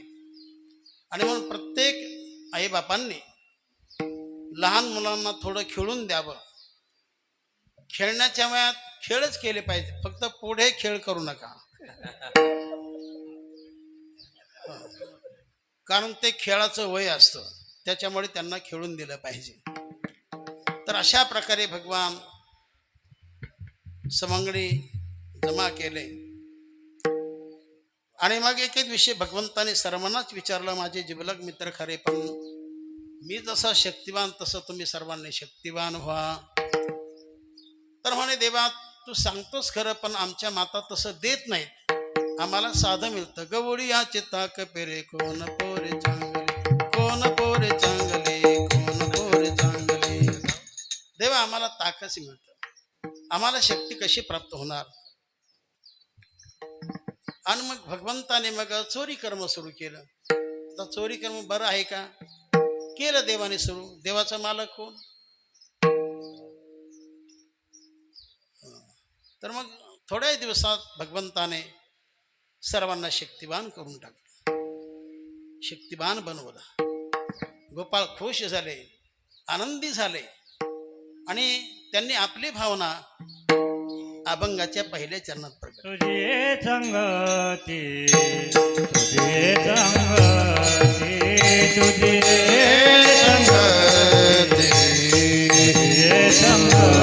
आणि म्हणून प्रत्येक आईबापांनी लहान मुलांना थोडं खेळून द्यावं. खेळण्याच्या वयात खेळच केले पाहिजे, फक्त पुढे खेळ करू नका, कारण ते खेळाचं वय असतं, त्याच्यामुळे त्यांना खेळून दिलं पाहिजे. तर अशा प्रकारे भगवान सवंगडी जमा केले. आणि मग एक विषय भगवंताने सर्वांनाच विचारलं, माझे जिवलग मित्र खरे, पण मी जसा शक्तिवान तसं तुम्ही सर्वांनी शक्तिवान व्हा. तर म्हणे देवा तू सांगतोस खरं, पण आमच्या माता तसं देत नाहीत, आम्हाला साधं मिळतं. गवळी या चिताक पेरे कोण पोरे चांगले, कोण पोरे चांगले, कोण पोरे चांगले. देवा आम्हाला ताकच मिळतं, आम्हाला शक्ती कशी प्राप्त होणार. आणि मग भगवंताने मग चोरी कर्म सुरू केलं. आता चोरी कर्म बरं आहे का, केलं देवाने सुरू. देवाचा मालक कोण. तर मग थोड्या दिवसात भगवंताने सर्वांना शक्तिवान करून टाकलं, शक्तिवान बनवलं. गोपाळ खुश झाले, आनंदी झाले आणि त्यांनी आपली भावना अभंगाच्या पहिल्या चरणात प्रकट. तुझे संगती, तुझे संगती, तुझे संगती, तुझे संगती,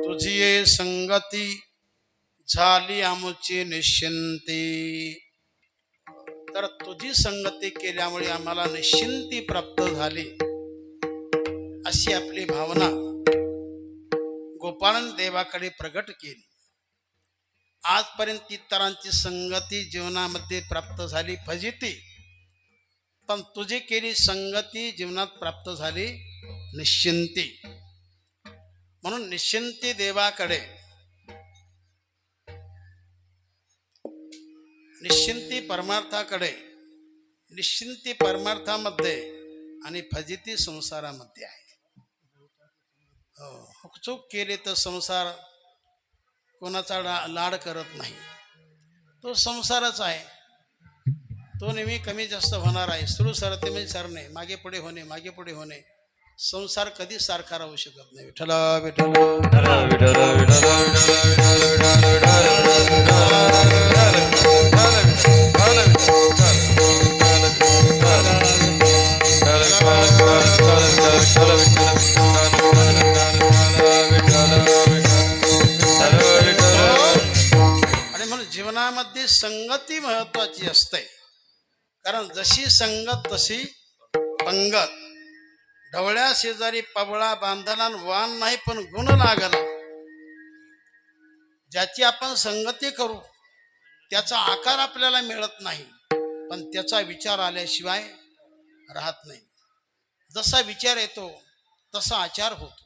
तुझी ये संगती झाली आमची निश्चिंती. तर तुझी संगती केल्यामुळे आम्हाला निश्चिंती प्राप्त झाली अशी आपली भावना गोपाळन देवाकडे प्रगट केली. आजपर्यंत इतरांची संगती जीवनामध्ये प्राप्त झाली फजिती, पण तुझी केली संगती जीवनात प्राप्त झाली निश्चिंती. म्हणून निश्चिंती देवाकडे, निश्चिंती परमार्थाकडे, निश्चिंती परमार्थामध्ये आणि फजिती संसारामध्ये आहे. चूक केली तर संसार कोणाचा लाड करत नाही. तो संसारच आहे, तो नेहमी कमी जास्त होणार आहे. सुरू सरते म्हणजे सरणे, मागे पुढे होणे, मागे पुढे होणे. संसार कधी सारखा राहू शकत नाही. विठ्ठल विठ्ठल. आणि म्हणून जीवनामध्ये संगती महत्वाची असते. कारण जशी संगत तशी पंगत. ढवळ्या शेजारी पबळा बांधला वान नाही पण गुण लागला. ज्याची आपण संगती करू त्याचा आकार आपल्याला मिळत नाही, पण त्याचा विचार आल्याशिवाय राहत नाही. जसा विचार येतो तसा आचार होतो.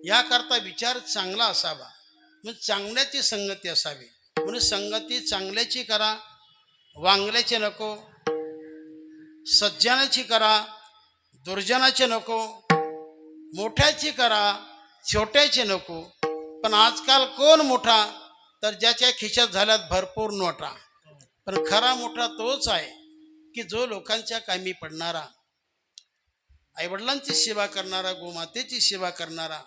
याकरता विचार चांगला असावा, मग चांगल्याची संगती असावी. म्हणून संगती चांगल्याची करा, वांगल्याची नको. सज्जनाची करा, दुर्जनाची नको. मोठ्याची करा, छोट्याची नको. पण आजकाल कोण मोठा, तर ज्याच्या खिशात झाल्यात भरपूर नोटा. पण खरा मोठा तोच आहे की जो लोकांच्या कामी पडणारा, आईवडिलांची सेवा करणारा, गोमातेची सेवा करणारा,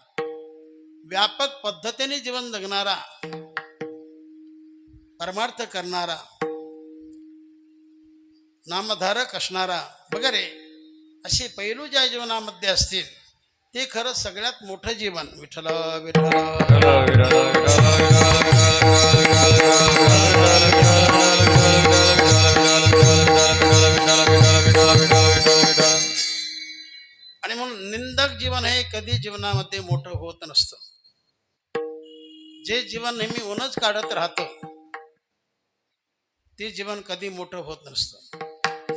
व्यापक पद्धतीने जीवन जगणारा, परमार्थ करणारा, नामधारक असणारा वगैरे असे पैलू ज्या जीवनामध्ये असतील ते खरं सगळ्यात मोठं जीवन. विठ्ठल विठ्ठल. आणि म्हणून निंदक जीवन हे कधी जीवनामध्ये मोठं होत नसतं. जे जीवन नेहमी उन्हच काढत राहतं ते जीवन कधी मोठं होत नसतं.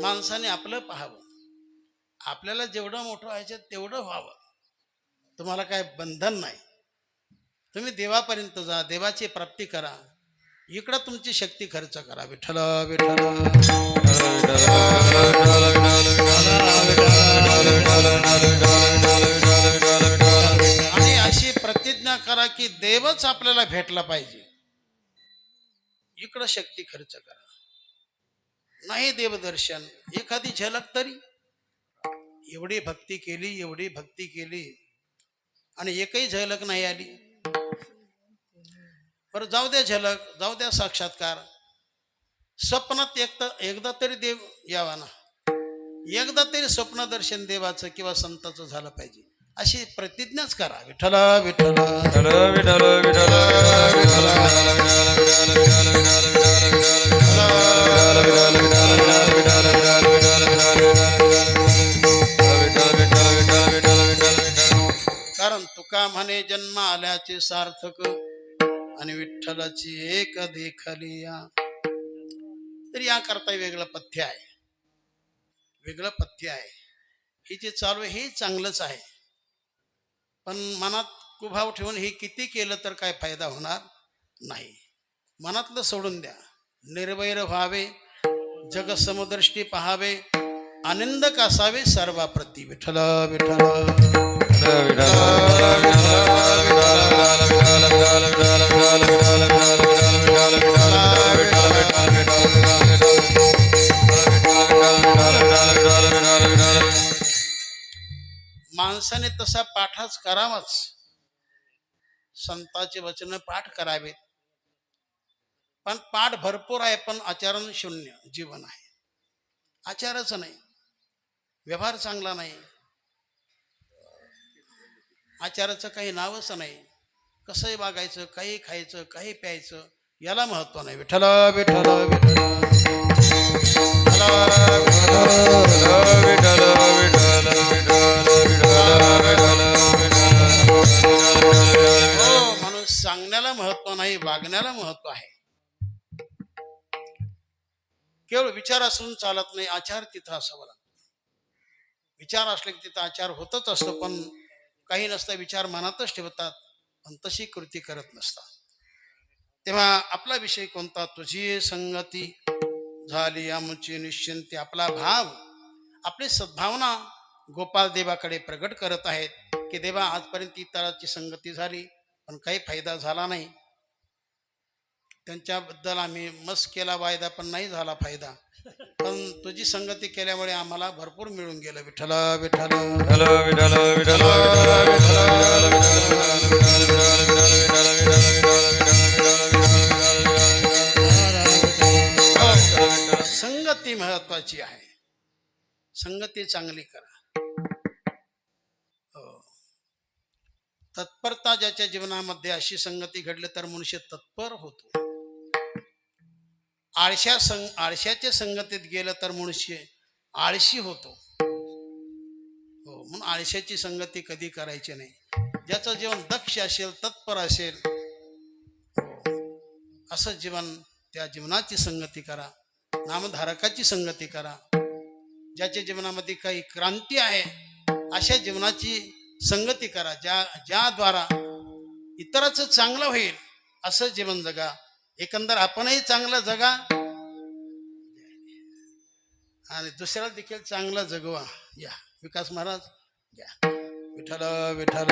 माणसाने आपलं पाहावं. आपल्याला जेवढं मोठं व्हायचं तेवढं व्हावं. तुम्हाला काय बंधन नाही. तुम्ही देवापर्यंत जा, देवाची प्राप्ती करा. इकडं तुमची शक्ती खर्च करा. विठ्ठल विठ्ठल. आणि अशी प्रतिज्ञा करा की देवच आपल्याला भेटला पाहिजे. इकडं शक्ती खर्च करा. नाही देवदर्शन, एखादी झलक तरी. एवढी भक्ती केली, एवढी भक्ती केली आणि एकही झलक नाही आली. बरं जाऊ द्या झलक, जाऊ द्या साक्षात्कार. स्वप्नात एकदा तरी देव यावा ना. एकदा तरी स्वप्न दर्शन देवाचं किंवा संताचं झालं पाहिजे. अशी प्रतिज्ञाच करा. विठ्ठल विठ्ठल. कारण तुका म्हणे जन्म आल्याचे सार्थक आणि विठ्ठलाची एक देखली या. तर याकरता वेगळं पथ्य आहे, वेगळं पथ्य आहे. हे जे चालू आहे हे चांगलंच आहे, पण मनात कुभाव ठेवून हे किती केलं तर काय फायदा होणार नाही. मनातलं सोडून द्या. निर्वैर व्हावे, जग समदृष्टी पहावे, आनंद कासावे सर्वाप्रती. विठ्ठल विठ्ठल. माणसाने तसा पाठच करावाच. संतांचे वचन पाठ करावेत. पण पाठ भरपूर आहे, पण आचरण शून्य जीवन आहे. आचारच नाही, व्यवहार चांगला नाही, आचाराचं काही नावच नाही. कसंही वागायचं, काही खायचं, काही प्यायचं, याला महत्व नाही. विठ्ठल विठ्ठल विठ्ठल हो, म्हणून सांगण्याला महत्व नाही, वागण्याला महत्व आहे. केवळ विचार असून चालत नाही, आचार तिथं असावा लागतो. विचार असले की तिथं आचार होतच असतो, पण काही नसतं, विचार मनातच ठेवतात पण तशी कृती करत नसतात. तेव्हा आपला विषय कोणता? तुझी संगती झाली आमची निश्चिंती. आपला भाव, आपली सद्भावना गोपाल देवाकडे प्रगट करत आहेत की देवा, आजपर्यंत इतरांची संगती झाली पण काही फायदा झाला नाही. त्यांच्याबद्दल आम्ही मस्त केला वायदा, पण नाही झाला फायदा. पण तुझी संगती केल्यामुळे आम्हाला भरपूर मिळून गेलं. विठ्ठल विठ्ठल संगती महत्वाची आहे. संगती चांगली करा. हो. तत्परता ज्याच्या जीवनामध्ये अशी संगती घडली तर मनुष्य तत्पर होतो. आळशाच्या संगतीत गेलं तर मनुष्य आळशी होतो. हो, म्हणून आळशाची संगती कधी करायची नाही. ज्याचं जीवन दक्ष असेल, तत्पर असेल, असं जीवन, त्या जीवनाची संगती करा. नामधारकाची संगती करा. ज्याच्या जीवनामध्ये काही क्रांती आहे अशा जीवनाची संगती करा. ज्याद्वारा इतराचं चांगलं होईल असं जीवन जगा. एकंदर आपणही चांगलं जगा आणि दुसऱ्याला देखील चांगलं जगवा. या विकास महाराज या. विठ्ठल विठ्ठल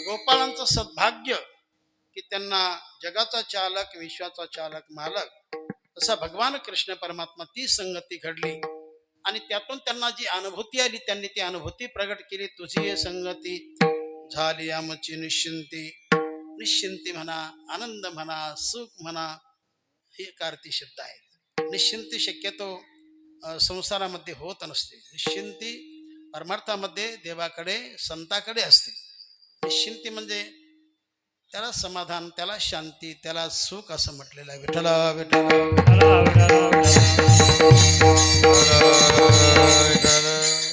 गोपाळांचं सद्भाग्य की त्यांना जगाचा चालक, विश्वाचा चालक, मालक असा भगवान कृष्ण परमात्मा ती संगती घडली आणि त्यातून त्यांना जी अनुभूती आली त्यांनी ती अनुभूती प्रगट केली. तुझी संगती झाली आमची निश्चिंती. निश्चिंती म्हणा, आनंद म्हणा, सुख म्हणा, हे कार्ती शब्द आहेत. निश्चिंती शक्यतो संसारामध्ये होत नसते. निश्चिंती परमार्थामध्ये देवाकडे, संताकडे असते. निश्चिंती म्हणजे त्याला समाधान, त्याला शांती, त्याला सुख असं म्हटलेलं आहे. विठ्ठल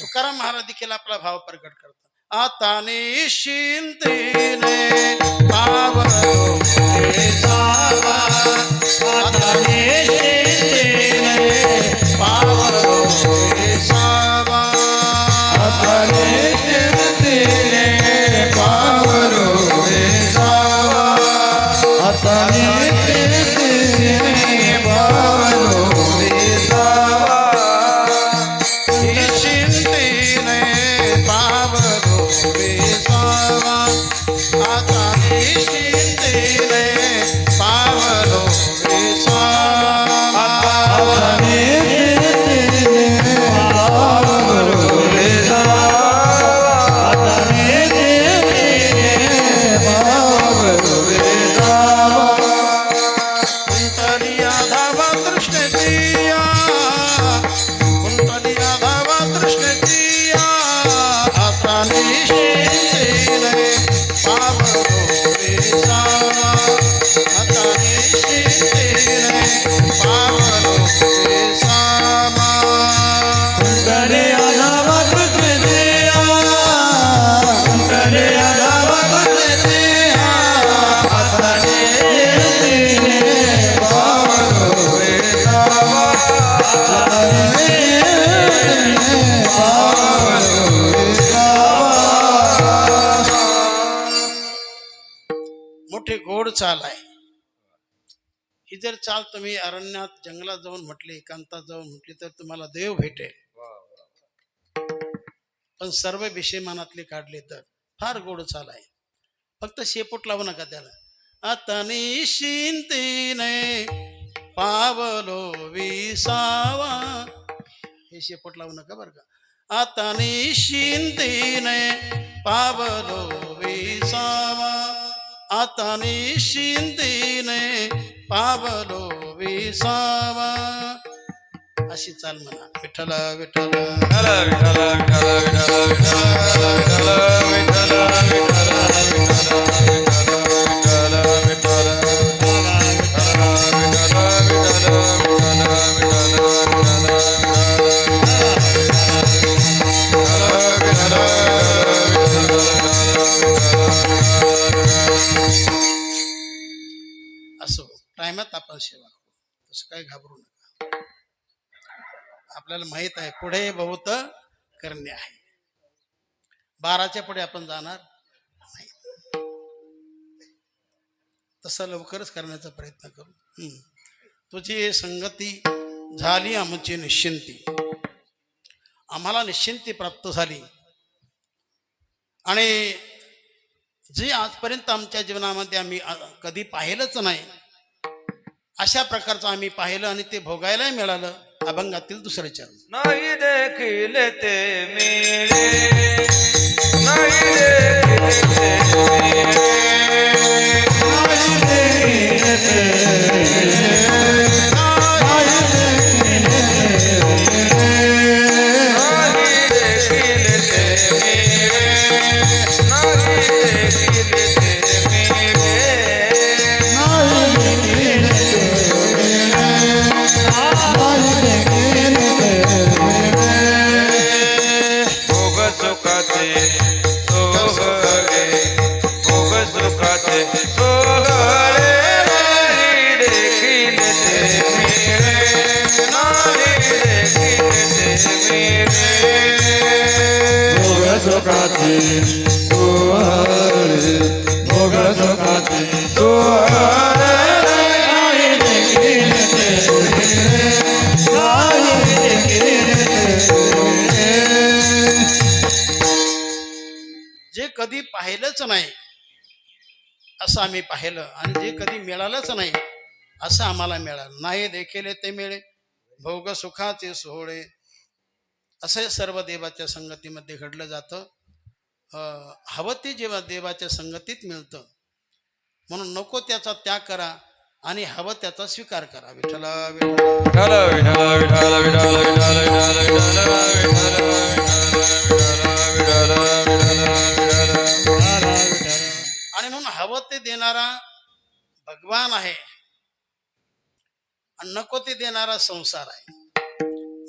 तुकाराम महाराज देखील आपला भाव प्रकट करतात. आता निश्चिंतीने पावलो सावा, आता निश्चिंतीने पावलो सावा, आता निश्चिंतीने पावलो सावा, आता निश्चिंतीने पावलो सावा, निश्चिंतीने पावलो सावा, आता निश्चिंतीने पावलो सावा, आता निश्चिंतीने पावलो सावा, आता निश्चिंतीने पावलो सावा. कुंतलिया धावा कृष्णचिया, कुंतलिया धावा कृष्णचिया, आता निश्चिंतीने पावलो सावा, आता निश्चिंतीने पावलो सावा. कुंतलिया धावा कृष्णचिया, कुंतलिया धावा कृष्णचिया, आता निश्चिंतीने पावलो सावा, आता निश्चिंतीने पावलो सावा. मोठी गोड चाल आहे ही. जर चाल तुम्ही अरण्यात, जंगलात जाऊन म्हटली, एकांतात जाऊन म्हटली तर तुम्हाला देव भेटेल. पण सर्व विषय मनातले काढले तर फार गोड चाल आहे. फक्त शेपूट लावू नका त्याला. आता निश्चिंतीने पावलो विसावा. हे शेपट लावू नका बरं का. आता निश्चिंतीने पावलो विसावा, आता निश्चिंतीने पावलो विसावा. अशी चाल म्हणा. विठ्ठल विठ्ठल विठ्ठल विठ्ठल विठ्ठल विठ्ठल विठ्ठल विठ्ठल विठ्ठल असो. टायमात आपण सेवा करू, तसं काय घाबरू नका. आपल्याला माहित आहे पुढे बहुत करणे आहे. 12च्या पुढे आपण जाणार नाही. तसं लवकरच करण्याचा प्रयत्न करू. तुझी संगती झाली आमची निश्चिंती. आम्हाला निश्चिंती प्राप्त झाली आणि जे आजपर्यंत आमच्या जीवनामध्ये आम्ही कधी पाहिलंच नाही अशा प्रकारचं आम्ही पाहिलं आणि ते भोगायलाही मिळालं. अभंगातील दुसरं चरण. नाही देखील ते मिळे, नाही देखील ते मिळे, सुखाचे सोहळे, भोग सुखाचे सोहळे, नाही देखील ते मिळे, नाही देखील ते मिळे. जे कधी पाहिलंच नाही असं आम्ही पाहिलं आणि जे कधी मिळालंच नाही असं आम्हाला मिळालं. नाही देखील ते मिळे, भोग सुखाचे सोहळे. असं सर्व देवाच्या संगतीमध्ये घडलं जातं. हवं ते जेव्हा देवाच्या संगतीत मिळतं म्हणून नको त्याचा त्याग करा आणि हवं त्याचा स्वीकार करा. विठ्ठल आणि म्हणून हवं ते देणारा भगवान आहे आणि नको ते देणारा संसार आहे.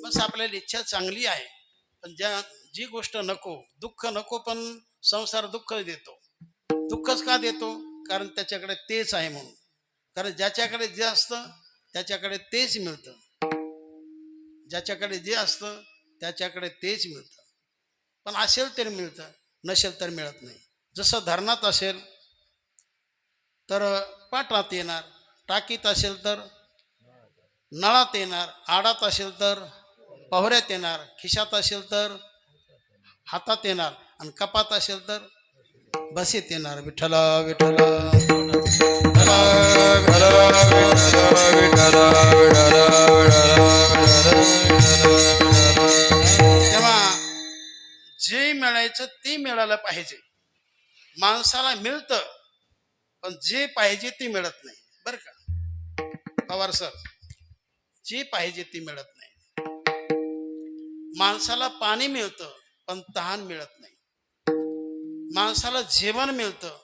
बस आपल्याला इच्छा चांगली आहे पण जी गोष्ट नको, दुःख नको, पण संसार दुःख देतो. दुःखच का देतो? कारण त्याच्याकडे तेच आहे म्हणून. कारण ज्याच्याकडे जे असतं त्याच्याकडे तेच मिळतं. ज्याच्याकडे जे असतं त्याच्याकडे तेच मिळतं. पण असेल तर मिळतं, नसेल तर मिळत नाही. जसं धरणात असेल तर पाटात येणार, टाकीत असेल तर नळात येणार, आडात असेल तर पहोऱ्यात येणार, खिशात असेल तर हातात येणार आणि कपात असेल तर बसीत येणार. विठ्ठल विठ्ठल तेव्हा जे मिळायचं ते मिळालं पाहिजे. माणसाला मिळतं पण जे पाहिजे ते मिळत नाही. बरं का पवार सर, जे पाहिजे ते मिळत नाही. माणसाला पाणी मिळतं पण तहान मिळत नाही. माणसाला जेवण मिळतं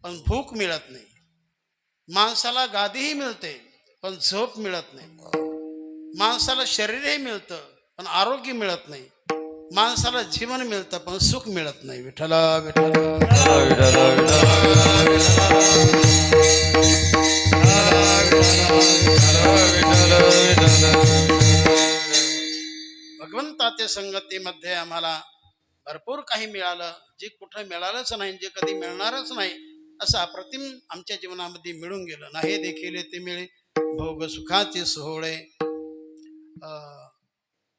पण भूक मिळत नाही. माणसाला गादीही मिळते पण झोप मिळत नाही. माणसाला शरीरही मिळतं पण आरोग्य मिळत नाही. माणसाला जीवन मिळतं पण सुख मिळत नाही. विठ्ठल विठ्ठल भगवंताच्या संगतीमध्ये आम्हाला भरपूर काही मिळालं. जे कुठं मिळालंच नाही, जे कधी मिळणारच नाही असं अप्रतिम आमच्या जीवनामध्ये मिळून गेलं. नाही देखील ते मिळे, भोग सुखाचे सोहळे.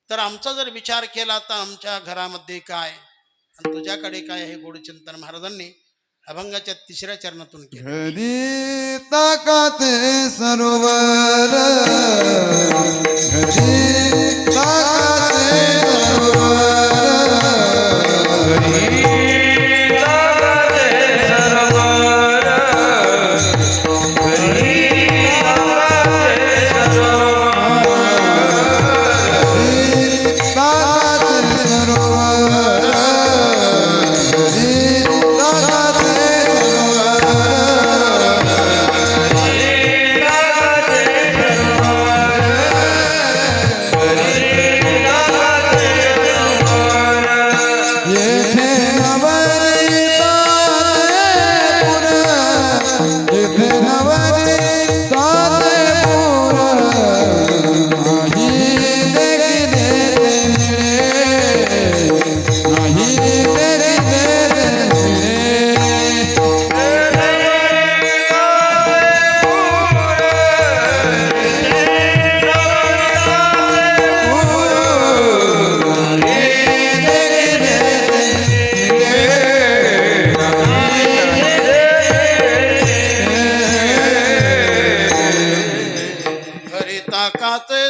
तर आमचा जर विचार केला तर आमच्या घरामध्ये काय आणि तुझ्याकडे काय हे गोडचिंतन महाराजांनी अभंगाच्या 3ऱ्या चरणातून केलं. घरी ताकाते सरोवर घरी ताकाते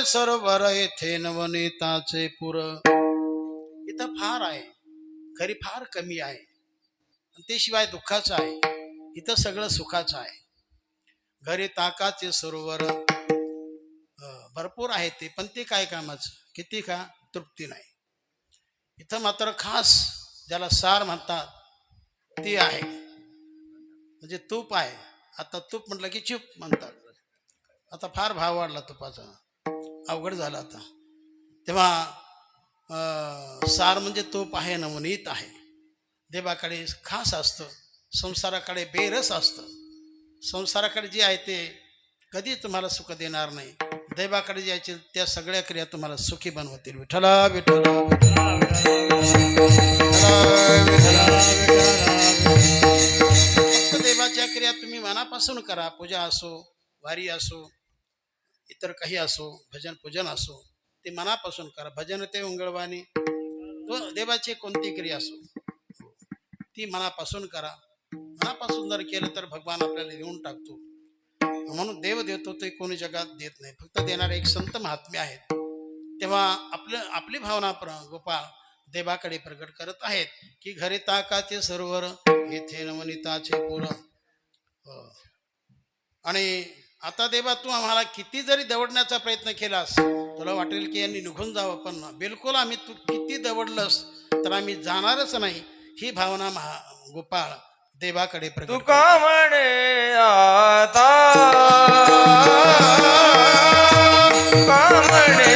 सरोवर येथे नवनीताचे पुर. इथं फार आहे, खरी फार कमी आहे, ते शिवाय दुःखाचं आहे. इथं सगळं सुखाचं आहे. घरी ताकाचे सरोवर भरपूर आहे ते, पण ते काय कामाचं, किती का तृप्ती नाही. इथं मात्र खास ज्याला सार म्हणतात ती आहे, म्हणजे तूप आहे. आता तूप म्हटलं की चूप म्हणतात. आता फार भाव वाढला तुपाचा, अवघड झालं आता. तेव्हा सार म्हणजे तूप आहे, नवनीत आहे. देवाकडे खास असतं, संसाराकडे बेरस असतं. संसाराकडे जे आहे ते कधी तुम्हाला सुख देणार नाही. देवाकडे जायचे त्या सगळ्या क्रिया तुम्हाला सुखी बनवतील. विठ्ठला विठ्ठला फक्त देवाच्या क्रिया तुम्ही मनापासून करा. पूजा असो, वारी असो, इतर काही असो, भजन पूजन असो, ते मनापासून करा. भजन ते उंगळवाणी देवाची कोणती क्रिया असो ती मनापासून करा. मनापासून जर केलं तर भगवान आपल्याला देऊन टाकतो. म्हणून देव देतो ते कोणी जगात देत नाही, फक्त देणारे एक संत महात्मे आहेत. तेव्हा आपली भावना गोपाळ देवाकडे प्रकट करत आहेत की घरी ताकाचे सरोवर येथे नवनीताचे पुर. आणि आता देवा तू आम्हाला किती जरी दवडण्याचा प्रयत्न केलास, तुला वाटेल की यांनी निघून जावं, पण बिलकुल आम्ही तू किती दवडलंस तर आम्ही जाणारच नाही. ही भावना गोपाळ देवाकडे प्रकट. तुका म्हणे आता तुका म्हणे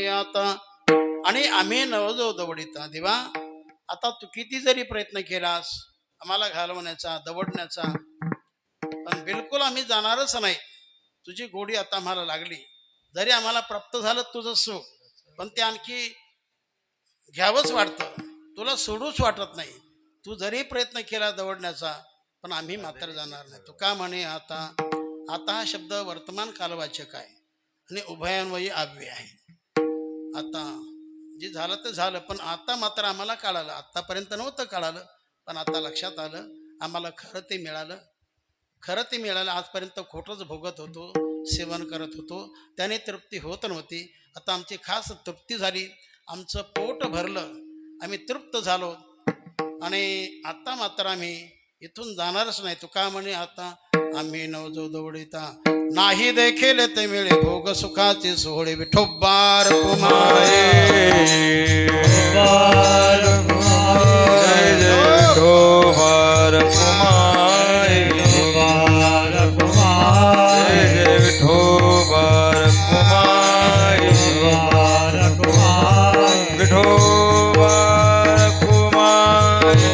आता आणि आम्ही नवजो दवडिता. देवा आता तू किती जरी प्रयत्न केलास आम्हाला घालवण्याचा, दवडण्याचा, पण बिलकुल आम्ही जाणारच नाही. तुझी गोडी आता आम्हाला लागली. जरी आम्हाला प्राप्त झालं तुझं सुख, पण ते आणखी घ्यावंच वाटतं, तुला सोडूच वाटत नाही. तू जरी प्रयत्न केला दवडण्याचा, पण आम्ही मात्र जाणार नाही. तू का म्हणे आता. आता हा शब्द वर्तमान कालवाचक आहे आणि उभयान्वयी आव्य आहे. आता जे झालं ते झालं, पण आता मात्र आम्हाला कळालं, आत्तापर्यंत नव्हतं कळालं, पण आता लक्षात आलं आम्हाला, खरं ते मिळालं. खरं ते मिळालं. आजपर्यंत खोटंच भोगत होतो, सेवन करत होतो, त्याने तृप्ती होत नव्हती. आता आमची खास तृप्ती झाली, आमचं पोट भरलं, आम्ही तृप्त झालो आणि आता मात्र आम्ही इथून जाणारच नाही. तुका म्हणे आता आम्ही नवजो दौडिता नाही देखील ते मिळे भोग सुखाचे सोहळे. विठोबार कुमारे जय जय विठोबार कुमारी, जय जय विठोबार कुमारी, विठोबार कुमारी,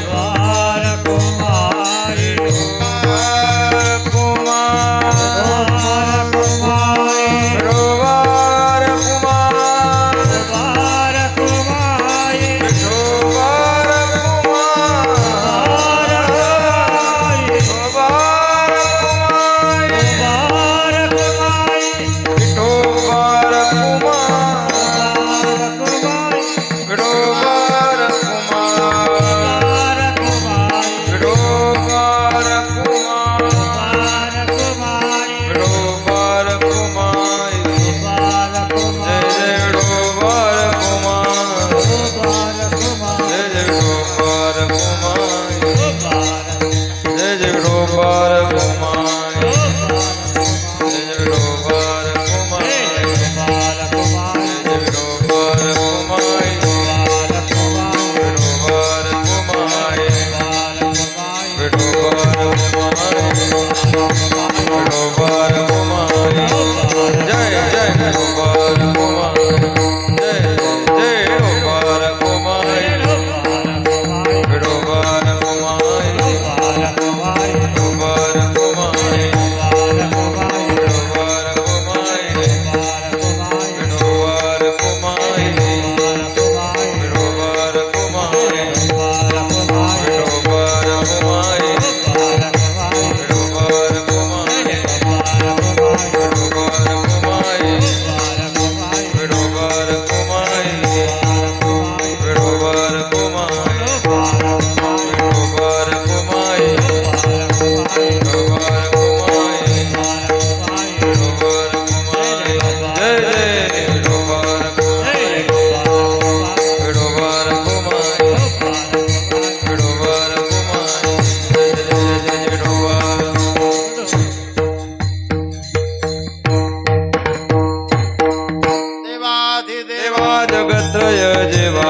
जगत्रय जेवा,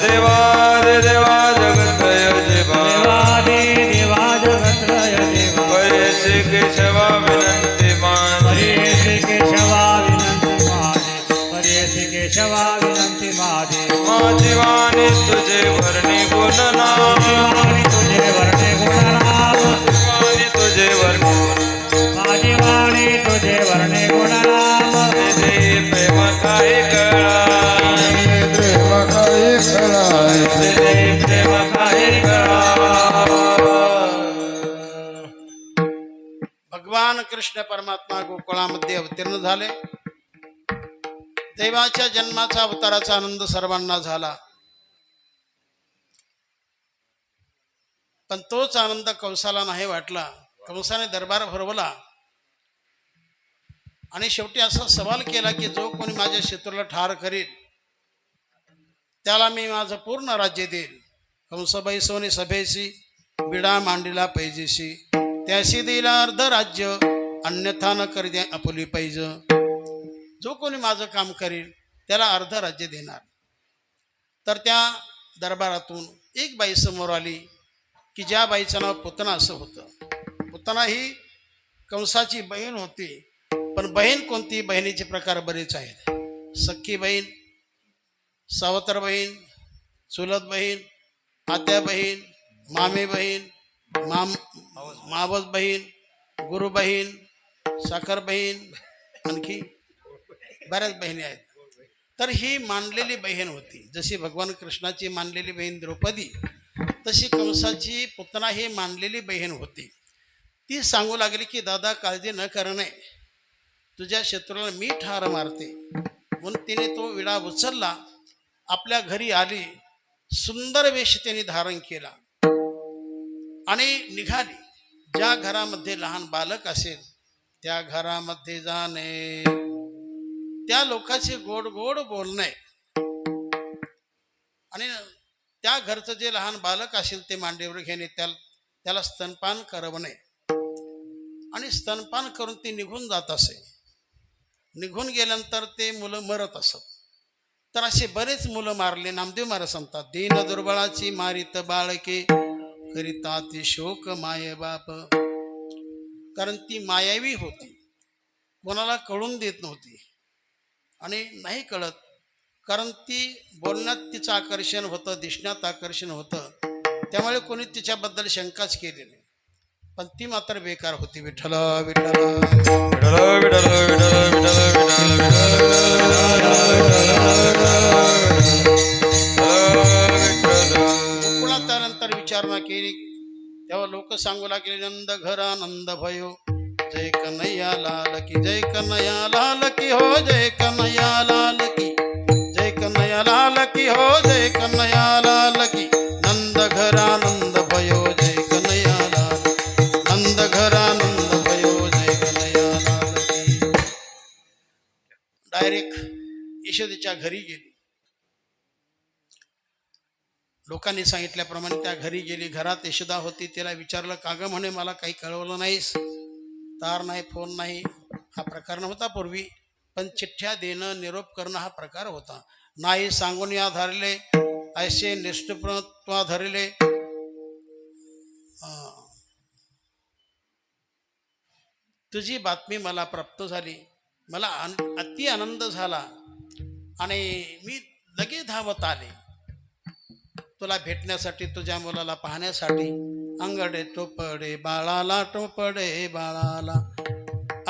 देवादि देवा जगत्रय जेवा, परे श्री केशवा विनंती माने, माझी वाणी तुझे वर्णी गुणनाम, वाणी तुझे वर्णी गुणनाम, प्रेम काय कळा, प्रेम काय कळा. भगवान कृष्ण परमात्मा गोकुळामध्ये अवतीर्ण झाले. देवाच्या जन्माचा अवताराचा आनंद सर्वांना झाला, पण तोच आनंद कंसाला नाही वाटला. कंसाने दरबार भरवला आणि शेवटी असा सवाल केला की जो कोणी माझ्या शत्रूला ठार करील त्याला मी माझं पूर्ण राज्य देईल. कंस बैसोनी सभेशी विडा मांडीला पैजेशी, त्याशी देईल अर्ध राज्य, अन्यथा न कर दे आपुली पैज. जो कोणी माझं काम करील त्याला अर्ध राज्य देणार. तर त्या दरबारातून एक बाई समोर आली की ज्या बाईचं नाव पुतना असं होतं. पुतना ही कंसाची बहीण होती, पण बहीण कोणती, बहिणीचे प्रकार बरेच आहेत. सख्खी बहीण, सावत्र बहीण, चुलत बहीण, आत्या बहीण, मामी बहीण, मावस बहीण, गुरु बहीण, साखर बहीण, आणखी बऱ्याच बहिणी आहेत. तर ही मानलेली बहीण होती. जशी भगवान कृष्णाची मानलेली बहीण द्रौपदी, तशी कंसाची पुतना ही मानलेली बहीण होती. ती सांगू लागली की दादा काळजी न करणे, तुझ्या शत्रूला मी ठार मारते. म्हणून तिने तो विडा उचलला, आपल्या घरी आली, सुंदर वेश तिने धारण केला आणि निघाली. ज्या घरामध्ये लहान बालक असेल त्या घरामध्ये जाणे, त्या लोकांचे गोड गोड बोलणे आणि त्या घरचं जे लहान बालक असेल ते मांडीवर घेणे, त्याला स्तनपान करवणे आणि स्तनपान करून ती निघून जात असे. निघून गेल्यानंतर ते मुलं मरत असत. तर असे बरेच मुलं मारले. नामदेव महाराज सांगतात, दीन दुर्बळाची मारित बाळके, करिता ती शोक माय बाप. कारण ती मायावी होती, कोणाला कळून देत नव्हती आणि नाही कळत, कारण ती बोलण्यात तिचं आकर्षण होतं, दिसण्यात आकर्षण होतं, त्यामुळे कोणी तिच्याबद्दल शंकाच केली नाही. पण ती मात्र बेकार होती. विठ्ठल विठ्ठल विठ्ठल विठ्ठल विठ्ठल पुन्हा त्यानंतर विचारणा केली तेव्हा लोक सांगू लागले, नंद घरा नंद भयो, जय कन्हैया लाल की, जय कन्हैया लाल की हो, जय कन्हैया लाल की, जय कन्हैया लाल की हो, जय कन्हैया लाल की. नंद घरा नंद भयो, जय कन्हैया लाल, नंद घरा नंद भयो, जय कन्हैया लाल की. डायरेक्ट यशोदेच्या घरी गेली. लोकांनी सांगितल्याप्रमाणे त्या घरी गेली. घरात यशोदा होती. तिला विचारलं, का गं म्हणे, मला काही कळवलं नाहीस? तार नाही, फोन नाही, हा प्रकार नव्हता पूर्वी. पण चिठ्ठ्या देणं, निरोप करणं हा प्रकार होता. नाही सांगून या धरले, ऐसे निष्ठुपत्वा धरले. तुझी बातमी मला प्राप्त झाली, मला अति आनंद झाला आणि मी लगेच धावत आले तुला भेटण्यासाठी, तुझ्या मुलाला पाहण्यासाठी. अंगडे टोपडे बाळाला, टोपडे बाळाला,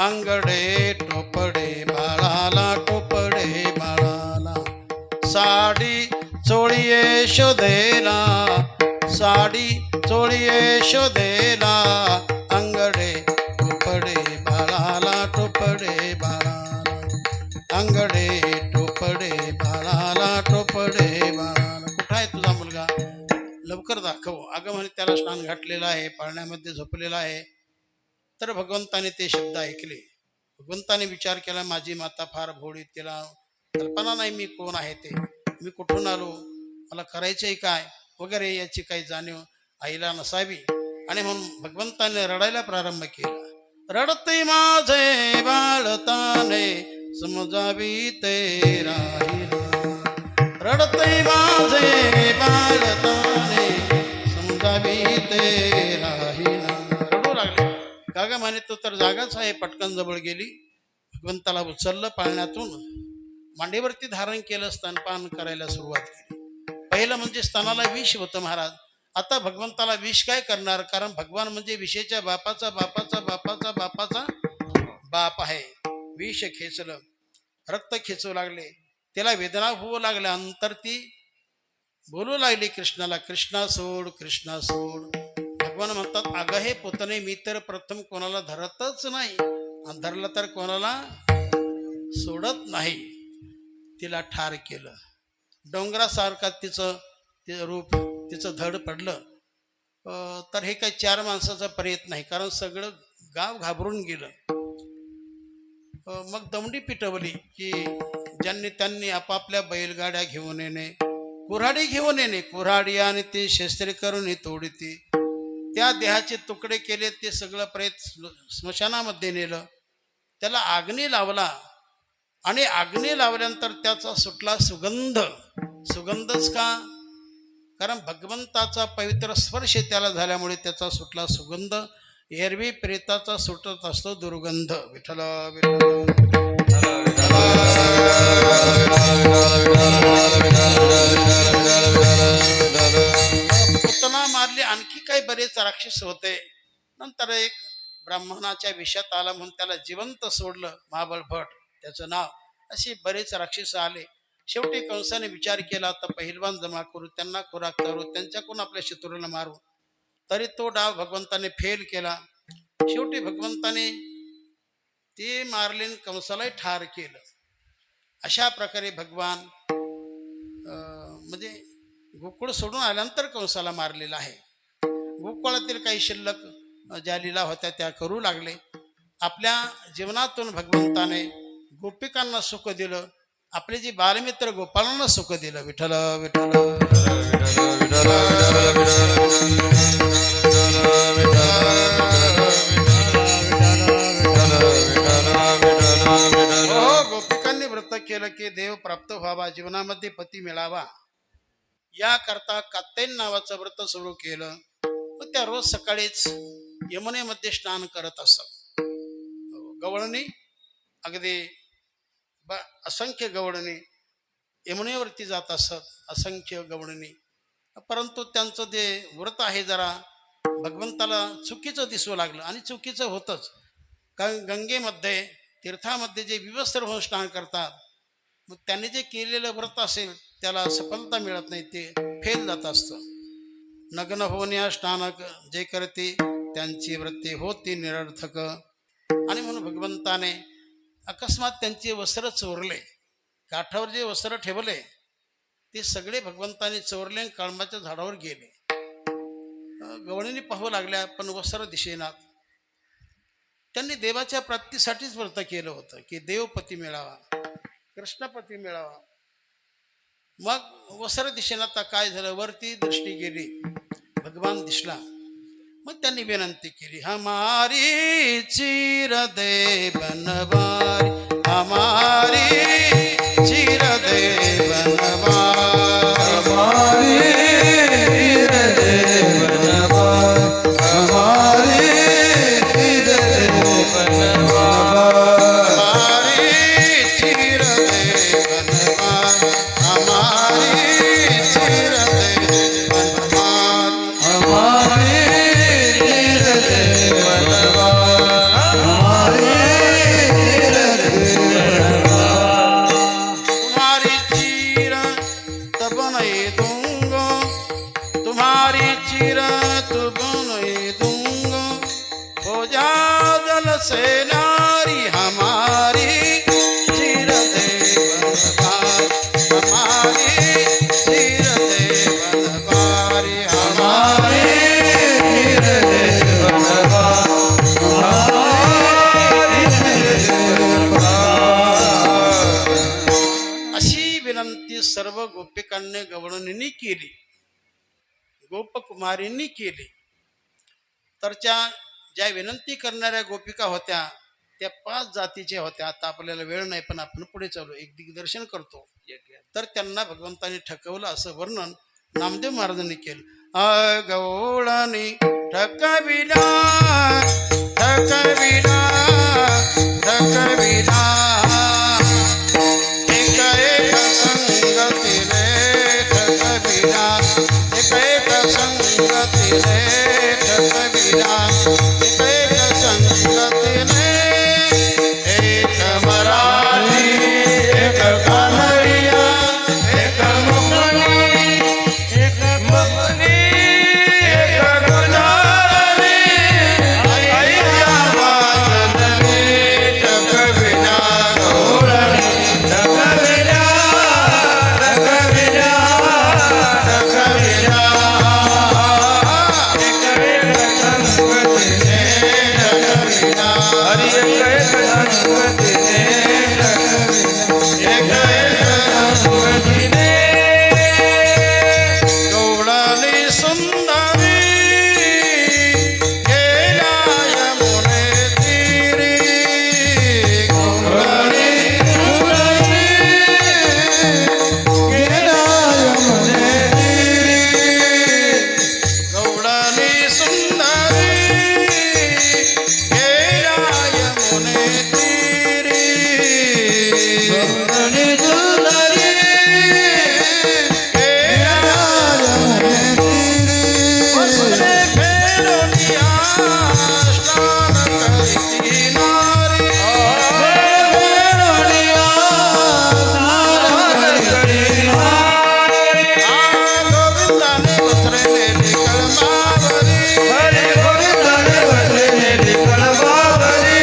अंगडे टोपडे बाळाला, टोपडे बाळाला. साडी चोळीये शोधेला, साडी चोळीये शोधेला, अंगडे टोपडे बाळाला, टोपडे बाळाला, अंगडे टोपडे बाळाला, टोपडे बाळाला. कुठं आहे तुझा मुलगा? लवकर दाखव. अगं म्हणे, त्याला स्नान घातलेलं आहे, पाळण्यामध्ये झोपलेला आहे. तर भगवंताने ते शब्द ऐकले. भगवंताने विचार केला, माझी माता फार भोळी, तिला कल्पना नाही मी कोण आहे ते, मी कुठून आलो, मला करायचंय काय वगैरे याची काही जाणीव आईला नसावी. आणि म्हणून भगवंताने रडायला प्रारंभ केला. रडते माझे बाळताने, समजावी ते राहिला. रडते माझे बाळताने, समजावी ते राहिला. रडू लागले. का ग म्हणे, तो तर जागाच आहे. पटकन जवळ गेली, भगवंताला उचललं, पाळण्यातून मांडीवरती धारण केलं, स्तनपान करायला सुरुवात केली. पहिलं म्हणजे स्तनाला विष होतं महाराज. आता भगवंताला विष काय करणार, कारण भगवान म्हणजे विषेच्या बापाचा बापाचा बापाचा बापाचा बाप आहे. विष खेचलं, रक्त खेचू लागले, त्याला वेदना होऊ लागल्या. नंतर ती बोलू लागली कृष्णाला, कृष्णा सोड, कृष्णा सोड. भगवान म्हणतात, अगं हे पुतणे, मी तर प्रथम कोणाला धरतच नाही, आणि धरलं तर कोणाला सोडत नाही. तिला ठार केलं. डोंगरासारखा तिचं ते रूप, तिचं धड पडलं. तर हे काही चार माणसाचा प्रयत्न नाही, कारण सगळं गाव घाबरून गेलं. मग दमडी पिटवली की ज्यांनी त्यांनी आपापल्या बैलगाड्या घेऊन येणे, कुऱ्हाडी घेऊन येणे, कुऱ्हाडी आणि ते शस्त्रे करून तोडती, त्या देहाचे तुकडे केले, ते सगळं प्रेत स्मशानामध्ये नेलं, त्याला अग्नी लावला आणि अग्नी लावल्यानंतर त्याचा सुटला सुगंध. सुगंधच का, कारण भगवंताचा पवित्र स्पर्श त्याला झाल्यामुळे त्याचा सुटला सुगंध. एरवी प्रेताचा सुटत असतो दुर्गंध. विठ्ठल पुतना मारली. आणखी काही बरेच राक्षस होते. नंतर एक ब्राह्मणाच्या विषात आला म्हणून त्याला जिवंत सोडलं, महाबळ भट त्याचं नाव. असे बरेच राक्षस आले. शेवटी कंसाने विचार केला, तर पहिलवान जमा करू, त्यांना खुराक करू, त्यांच्याकडून आपल्या शत्रूला मारू. तरी तो डाव भगवंताने फेल केला. शेवटी भगवंताने ते मारले आणि कंसालाही ठार केलं. अशा प्रकारे भगवान म्हणजे गोकुळ सोडून आल्यानंतर कंसाला मारलेला आहे. गोकुळातील काही शिल्लक ज्या लीला होत्या त्या करू लागले. आपल्या जीवनातून भगवंताने गोपिकांना सुख दिलं. आपले जे बालमित्र गोपाळांना सुख दिलं. विठ्ठल विठ्ठल गोपिकांनी व्रत केलं की देव प्राप्त व्हावा, जीवनामध्ये पती मिळावा, याकरता कात्यायन नावाचं व्रत सुरू केलं. व त्या रोज सकाळीच यमुनेमध्ये स्नान करत असत. गवळणी अगदी असंख्य गवळणी यमुनेवरती जात असत, असंख्य गवळणी. परंतु त्यांचं जे व्रत आहे जरा भगवंताला चुकीचं दिसू लागलं. आणि चुकीचं होतंच, कारण गंगेमध्ये तीर्थामध्ये जे विवस्त्र होऊन स्नान करतात, मग त्यांनी जे केलेलं व्रत असेल त्याला सफलता मिळत नाही, ते फेल जात असतं. नग्न होण्या स्नानक जे करते त्यांची वृत्ती होती निरर्थक. आणि म्हणून भगवंताने अकस्मात त्यांचे वस्त्र चोरले. काठावर जे वस्त्र ठेवले ते सगळे भगवंताने चोरले आणि कळंबाच्या झाडावर गेले. गवळीने पाहू लागल्या पण वस्त्र दिसेनात. त्यांनी देवाच्या प्राप्तीसाठीच व्रत केलं होतं की देवपती मिळावा, कृष्णपती मिळावा. मग वस्त्र दिसेनात. काय झालं, वरती दृष्टी गेली, भगवान दिसला. मग त्यांनी विनंती केली, हमारी चीर दे बनवारी, हमारी चीर दे बनवारी, हमारी चीर दे बनवारी, हमारी चीर दे बनवारी, हमारी चीर दे बनवारी, हमारी चीर दे बनवारी, हमारी चीर दे बनवारी, हमारी चीर दे बनवारी, तुम्हारी चीर तब नहीं दूंगा, तुम्हारी चीर तब नहीं दूंगा, हो जा जल से नारी, हमारी चीर दे बनवारी, हमारी चीर दे बनवारी, हमारी चीर दे बनवारी, हमारी चीर दे बनवारी. अशी विनंती सर्व गोपिकांनी गवळणींनी केली, गोपकुमारींनी केली. तर ज्या विनंती करणाऱ्या गोपिका होत्या त्या 5 जातीच्या होत्या. आता आपल्याला वेळ नाही पण आपण पुढे चालू एक दिग्दर्शन करतो. तर त्यांना भगवंताने ठकवलं असं वर्णन नामदेव महाराजांनी केलं. गवळणी ठकविला, ठकविला, ठकविला, एक एक संगतीने ठकविला, एक एक संगतीने ठकविला, एक एक संगतीने, एक मराठी, एक कानडिया, एक मुकणी, एक मुकणी, एक गुलाबी, ऐका वाजनवी ठकविला, गवळणी ठकविला, ठकविला, ठकविला, एक एक संगतीने ठकविला, हरी एक एक संगतीने ठकविला, एक एक संगतीने. गवळणी सुंदरी गेल्या यमुने तीरी, गवळणी सुंदरी गेला यमुने तीरी, गवळणी सुंदरी गेल्या यमुने तीरी, गवळणी सुंदरी गेल्या यमुने तीरी, वसने फेरोनिया स्नान करती नारी, फेरोनिया स्नान करती नारी, गोविंदाने वस्त्रे नेली कळमावरी, हरी गोविंदाने वस्त्रे नेली कळमावरी,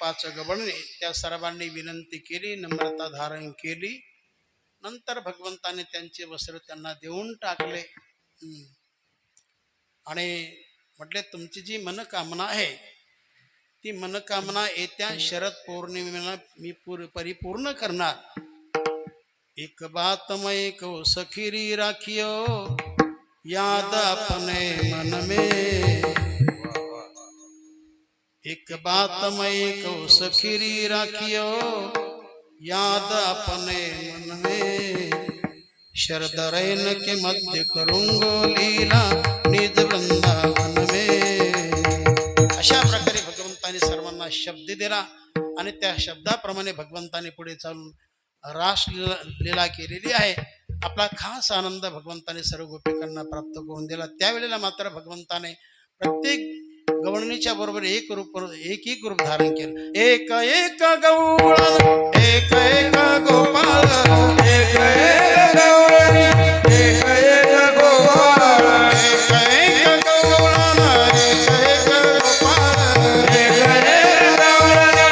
5 गवळणी त्या सर्वांनी विनंती केली, नम्रता धारण केली. नंतर भगवंताने त्यांचे वस्त्र त्यांना देऊन टाकले. आणि म्हटले तुमची जी मनकामना आहे ती मनकामना येत्या शरद पौर्णिमेला मी परिपूर्ण करणार. एक बात मैं को सखीरी राखियो याद अपने मन में. एक बात मैं को सखीरी राखियो याद अपने मन में. शरद रैन के मध्य करूंगो लीला निज वृंदावन में. अशा प्रकारे भगवंताने सर्वांना शब्द दिला आणि त्या शब्दाप्रमाणे भगवंताने पुढे चालून रास लीला केलेली आहे. आपला खास आनंद भगवंताने सर्व गोपिकांना प्राप्त करून दिला. त्यावेळेला मात्र भगवंताने प्रत्येक गवळणीच्या बरोबर एक रूप धारण केलं. एक एक गवळण एक एक गोपाळ एक एक गवळणी एक एक गोपाळ. एक एक गवळण एक एक गोपाळ. एक एक गवळणी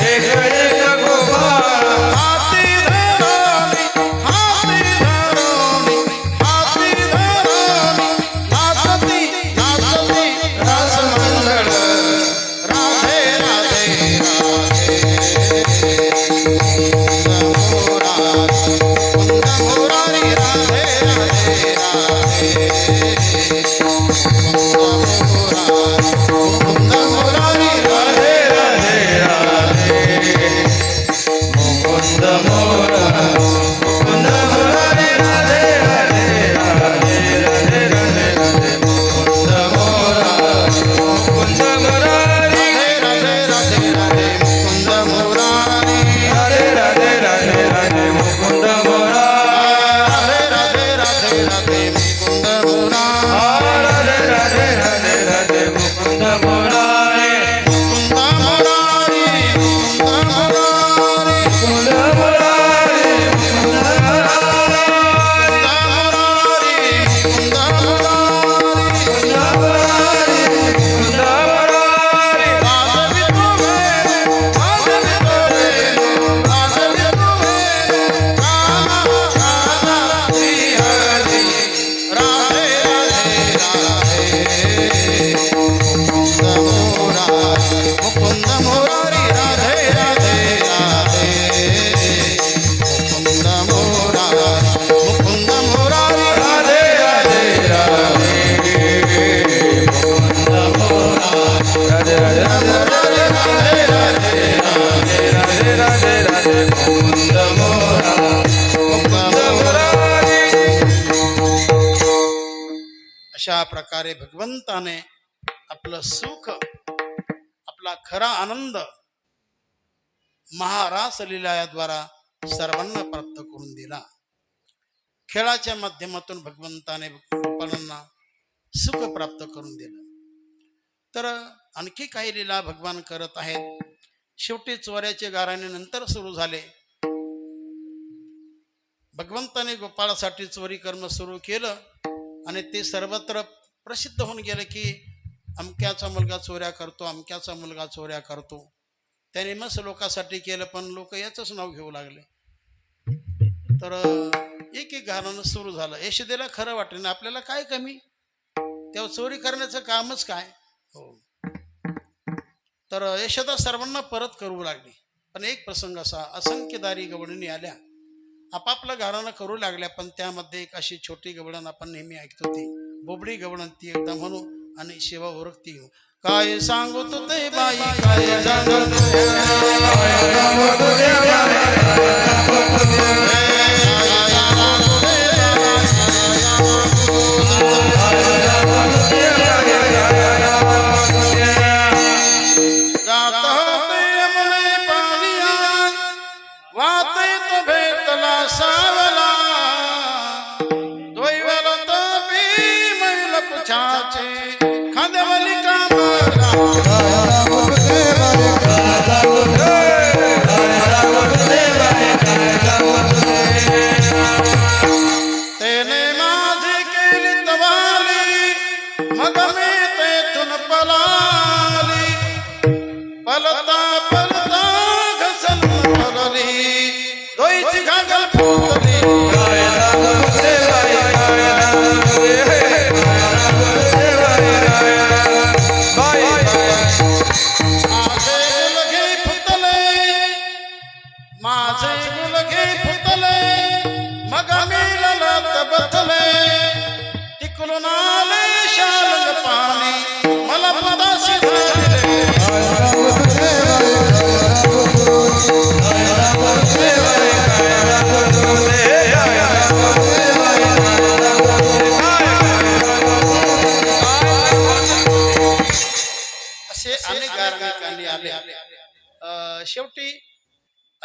एक एक गोपाळ. हाती धरोनी नाचती नाचती रास मंगळ. राधे राधे मुरारी राधे राधे मुरारी राधे राधे राधे मुकुंद मोरा मुकुंद मुरारी राधे राधे राधे राधे राधे राधे मुकुंद मोरा मुकुंद मुरारी राधे राधे राधे मुकुंद मुरारी. राधे राधे राधे राधे मुकुंद मोरा. राधे राधे राधे मुकुंद मुरारी. राधे राधे राधे राधे मुकुंद मोरा. मुकुंद मुरारी मुकुंद मुरारी मुकुंद मुरारी मुकुंद मुकुंद मुरारी राधे राधे राधे मुकुंद मुरारी मुकुंद मुरारी राधे राधे राधे मुकुंद मोरा. राधे राधे राधे राधे राधे राधे राधे मुकुंद मोरा मुकुंद मुरारी. अशा प्रकारे भगवंताने आपलं सुख आपला खरा आनंद महारास लीलाद्वारा सर्वांना प्राप्त करून दिला. खेळाच्या माध्यमातून भगवंताने गोपालांना सुख प्राप्त करून दिलं. तर आणखी काही लीला भगवान करत आहेत. शेवटी चोऱ्याचे गाराणे नंतर सुरू झाले. भगवंताने गोपाळासाठी चोरी करणं सुरू केलं आणि ते सर्वत्र प्रसिद्ध होऊन गेलं की अमक्याचा मुलगा चोऱ्या करतो, अमक्याचा मुलगा चोऱ्या करतो. त्याने मस्त लोकांसाठी केलं, पण लोक याचंच नाव घेऊ लागले. तर एक एक घराणं सुरू झालं. यशोदेला खरं वाटलं ना आपल्याला काय कमी, तेव्हा चोरी करण्याचं कामच काय. हो, तर यशोदा सर्वांना परत करू लागली. पण एक प्रसंग असा, असंख्य दारी गवळणी आल्या, आपापलं घराणं करू लागल्या. पण त्यामध्ये एक अशी छोटी गवळण आपण नेहमी ऐकतो, ती बोबडी गवळण, ती एकदा म्हणू आणि शिवा ओळखती. काय सांगू तू ते बाई, काय सांगू सावला दोईवल तो बी मैल पुछाचे खांदेवली कामरा तेने माझी केली तवाली, मग मी तेथून पलाली. पलता पलता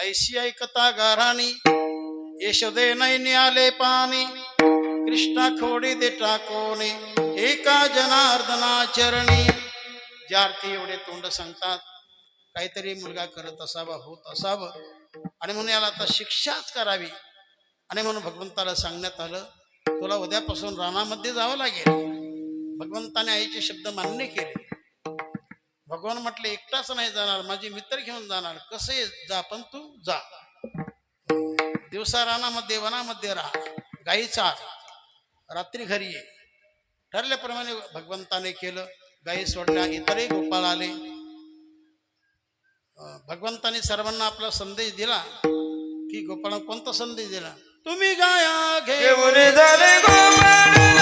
ऐशी ऐकता गाराणी यशोदे नैनी आले पाणी कृष्णा खोडी दे टाकोने एका जनार्दना चरणी. ज्या अर्थी एवढे तोंड सांगतात काहीतरी मुलगा करत असावा, होत असावं, आणि म्हणून याला आता शिक्षाच करावी. आणि म्हणून भगवंताला सांगण्यात आलं तुला उद्यापासून रानामध्ये जावं लागेल. भगवंताने आईचे शब्द मान्य केले. भगवान म्हटले एकटाच नाही जाणार, माझे मित्र घेऊन जाणार. कसे जा, पण तू जा. दिवसा रानामध्ये वनामध्ये राहा, गाई चार, रात्री घरी ये. ठरल्याप्रमाणे भगवंताने केलं. गाई सोडल्या. इतरही गोपाळ आले. भगवंताने सर्वांना आपला संदेश दिला की गोपाळांना कोणता संदेश दिला? तुम्ही गाया घेऊन घेऊन झाले गोपाळ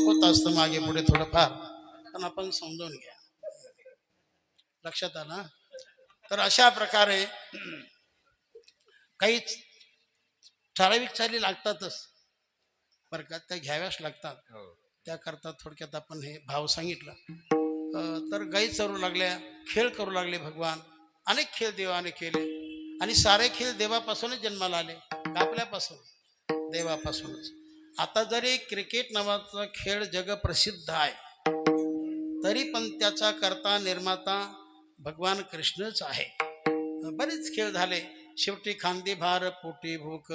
होत असतं मागे पुढे थोडंफार, पण आपण समजून घ्या. लक्षात आलं? तर अशा प्रकारे काही ठराविक चाली लागतातच बरं का, त्या घ्याव्याच लागतात. त्याकरता थोडक्यात आपण हे भाव सांगितलं. तर गाई चरू लागल्या, खेळ करू लागले भगवान. अनेक खेळ देवाने केले आणि सारे खेळ देवापासूनच जन्माला आले. आपल्यापासून, देवापासूनच. आता जरी क्रिकेट नावाचा खेळ जगप्रसिद्ध आहे तरी पण त्याचा करता निर्माता भगवान कृष्णच आहे. बरेच खेळ झाले. शेवटी खांदी भार पोटी भूक,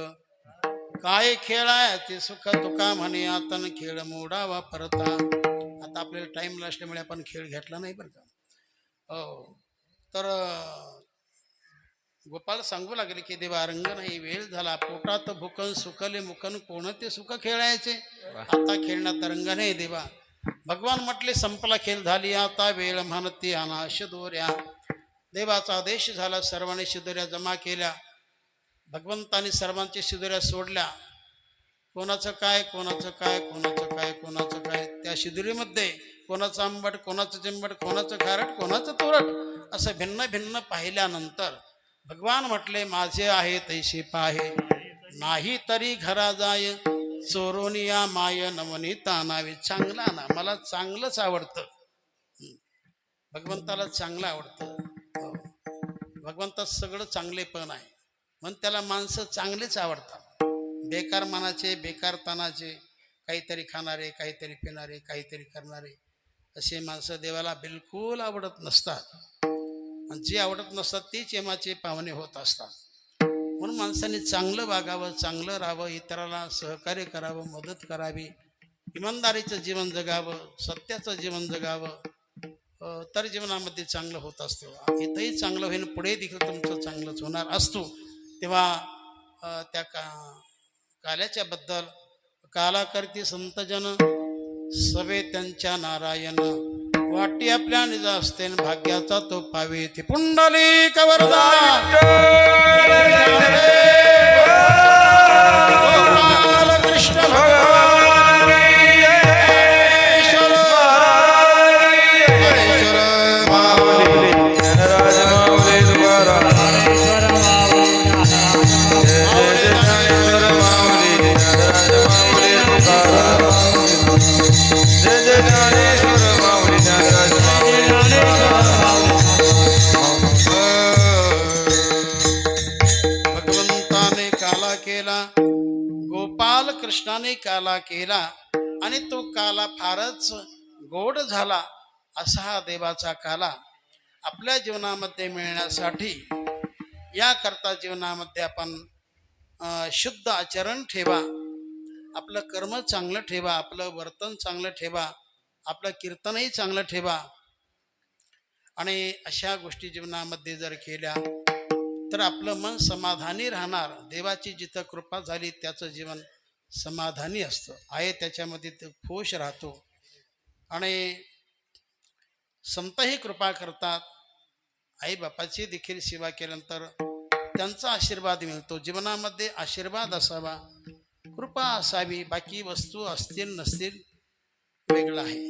काय खेळायचे सुख तुका म्हणे आतन खेळ मोडावा परता. आता आपल्याला टाइम असल्यामुळे आपण खेळ घेतला नाही बरं का. हो, तर गोपाळ सांगू लागले की देवा रंग नाही, वेळ झाला, पोटात भुकन सुखले मुखन कोणते सुख खेळायचे, आता खेळण्यात रंग नाही देवा. भगवान म्हटले संपला खेळ झाली, आता वेळ म्हणती अनाश दोऱ्या. देवाचा आदेश झाला. सर्वांनी शिदोऱ्या जमा केल्या. भगवंताने सर्वांची शिदोऱ्या सोडल्या. कोणाचं काय, कोणाचं काय, कोणाचं काय, कोणाचं काय. त्या शिदोरीमध्ये कोणाचं आंबट, कोणाचं चिंबट, कोणाचं खारट, कोणाचं तुरट असं भिन्न भिन्न पाहिल्यानंतर भगवान म्हटले माझे आहे तैसे पाहे, नाही तरी घरा जाय, चोरोनिया माय नवनीता नावे. चांगला ना, मला चांगलंच आवडतं. भगवंताला चांगलं आवडतं. भगवंतात सगळं चांगलेपण आहे म्हणून त्याला माणसं चांगलेच आवडतात. बेकार मनाचे, बेकार तनाचे, काहीतरी खाणारे, काहीतरी पिणारे, काहीतरी करणारे असे माणसं देवाला बिलकुल आवडत नसतात. आणि जे आवडत नसतात तेच यमाचे पावणे होत असतात. म्हणून माणसाने चांगलं वागावं, चांगलं राहावं, इतराला सहकार्य करावं, मदत करावी, इमानदारीचं जीवन जगावं, सत्याचं जीवन जगावं, तर जीवनामध्ये चांगलं होत असतं. इथंही चांगलं होईल, पुढे देखील तुमचं चांगलंच होणार असतो. तेव्हा त्या काल्याच्या बद्दल कालाकर्ती संतजन सवे त्यांच्या नारायण, वाटी आपल्या निज असते भाग्याचा तो पावे ती पुंडलिक वरदा. कृष्ण भगवंताने काला केला, गोपाल कृष्णाने काला केला आणि तो काला फारच गोड झाला. असा हा देवाचा काला आपल्या जीवनामध्ये मिळण्यासाठी याकरता जीवनामध्ये आपण शुद्ध आचरण ठेवा, आपलं कर्म चांगलं ठेवा, आपलं वर्तन चांगलं ठेवा, आपलं कीर्तनही चांगलं ठेवा. आणि अशा गोष्टी जीवनामध्ये जर केल्या तर आपलं मन समाधानी राहणार. देवाची जिथं कृपा झाली त्याचं जीवन समाधानी असतं, आहे त्याच्यामध्ये ते खुश राहतो. आणि संतही कृपा करतात. आई बापाची देखील सेवा केल्यानंतर त्यांचा आशीर्वाद मिळतो. जीवनामध्ये आशीर्वाद असावा, कृपा असावी, बाकी वस्तू असतील नसतील वेगळं आहे.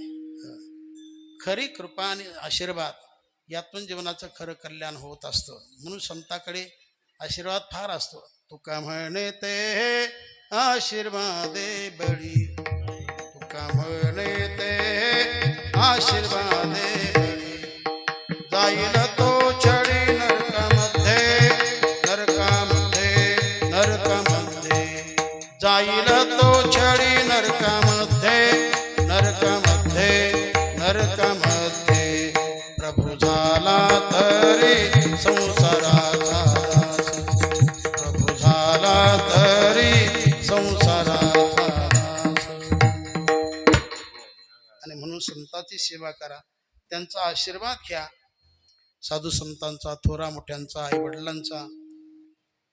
खरी कृपा आणि आशीर्वाद यातून जीवनाचं खरं कल्याण होत असतं. म्हणून संताकडे आशीर्वाद फार असतो. तुका म्हणे ते आशीर्वादे बळी, तुका म्हणे ते आशीर्वादे बळी, जाईल तो छडी नरकामध्ये, नरकामध्ये, नरकामध्ये, जाईल तो छडी नरकामध्ये, नरकामध्ये, नरकामध्ये. प्रभू झाला तरी संसाराचा दास, प्रभू झाला तरी संसाराचा दास. आणि म्हणून संतांची सेवा करा, त्यांचा आशीर्वाद घ्या. साधू संतांचा, थोरा मोठ्यांचा, आई वडिलांचा,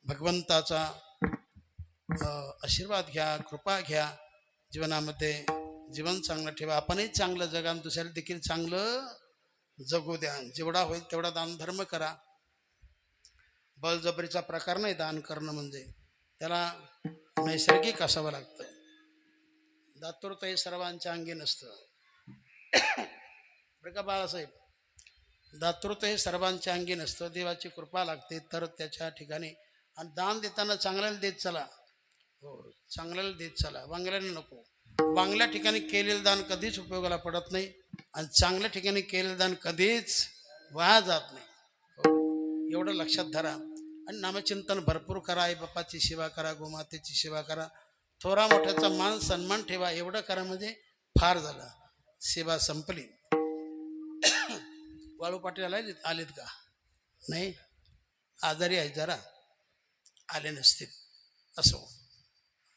भगवंताचा आशीर्वाद घ्या, कृपा घ्या. जीवनामध्ये जीवन चांगलं ठेवा. आपणही चांगलं जगा आणि दुसऱ्याला देखील चांगलं जगू द्या. जेवढा होईल तेवढा दान धर्म करा. बळजबरीचा प्रकार नाही दान करणं, म्हणजे त्याला नैसर्गिक असावं लागतं. दातृत्व हे सर्वांच्या अंगी नसतं बरं का बाळासाहेब, दातृत्व हे सर्वांच्या अंगी नसतं. देवाची कृपा लागते तर त्याच्या ठिकाणी. आणि दान देताना चांगल्याला देत चला. हो, चांगल्याला देत चला, वांगल्याला नको. वांगल्या ठिकाणी केलेलं दान कधीच उपयोगाला पडत नाही आणि चांगल्या ठिकाणी केलेलं दान कधीच वाया जात नाही. हो, एवढं लक्षात धरा. आणि नामचिंतन भरपूर करा. आई बापाची सेवा करा, गोमातेची सेवा करा, थोरा मोठ्याचा मान सन्मान ठेवा. एवढं करा म्हणजे फार झालं. सेवा संपली. वाळू पाटील आलेत का? नाही, आजारी आहे जरा, आले नसतील. असो,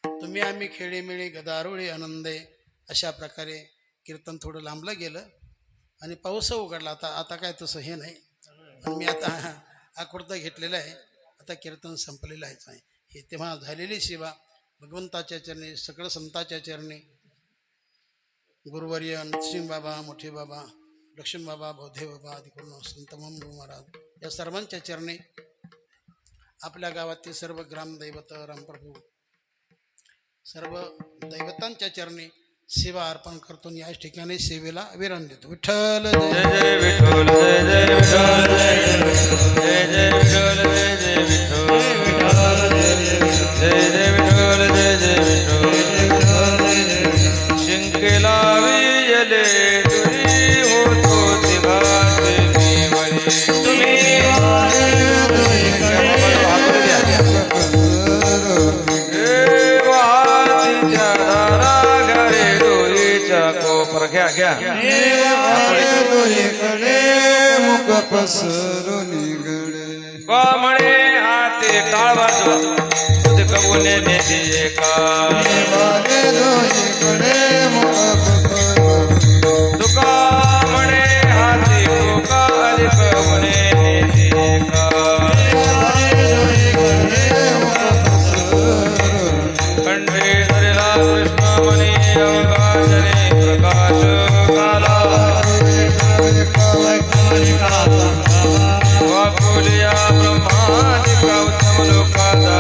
तुम्ही आम्ही खेळीमेळी गदारोळी आनंदे अशा प्रकारे कीर्तन थोडं लांबलं गेलं आणि पाऊस उघडला. आता काय तसं हे नाही. पण मी आता आकृता घेतलेला आहे. आता कीर्तन संपलेलं आहे. हे तेव्हा झालेली सेवा भगवंताच्या चरणी, सगळं संतांच्या चरणी, गुरुवर्य नरसिंह बाबा, मोठे बाबा, लक्ष्मण बाबा, बौद्धे बाबा, आदिपूर्ण संत महाराज या सर्वांच्या चरणी, आपल्या गावातील सर्व ग्रामदैवत, रामप्रभू, सर्व दैवतांच्या चरणी सेवा अर्पण करतो. याच ठिकाणी सेवेला विराम देतो. विठ्ठल जय जय विठ्ठल, जय जय विठ्ठल, जय जय विठ्ठल, जय जय विठ्ठल, जय जय विठ्ठल, जय जय विठ्ठल. शिंकेला विजले तुरी होतो तिघाचे विवरी. तुम्ही घ्या घ्या मुख पसरून गडे म्हणे हाते टाळ वाजवा तुझे कबुने देते एका तुका म्हणे हाते तुका अधिक म्हणे देते एका. कंठे धरला कृष्ण म्हणे अवकाशने प्रकाश काला वाकुलिया ब्रह्मादिका उत्तम लोकाचा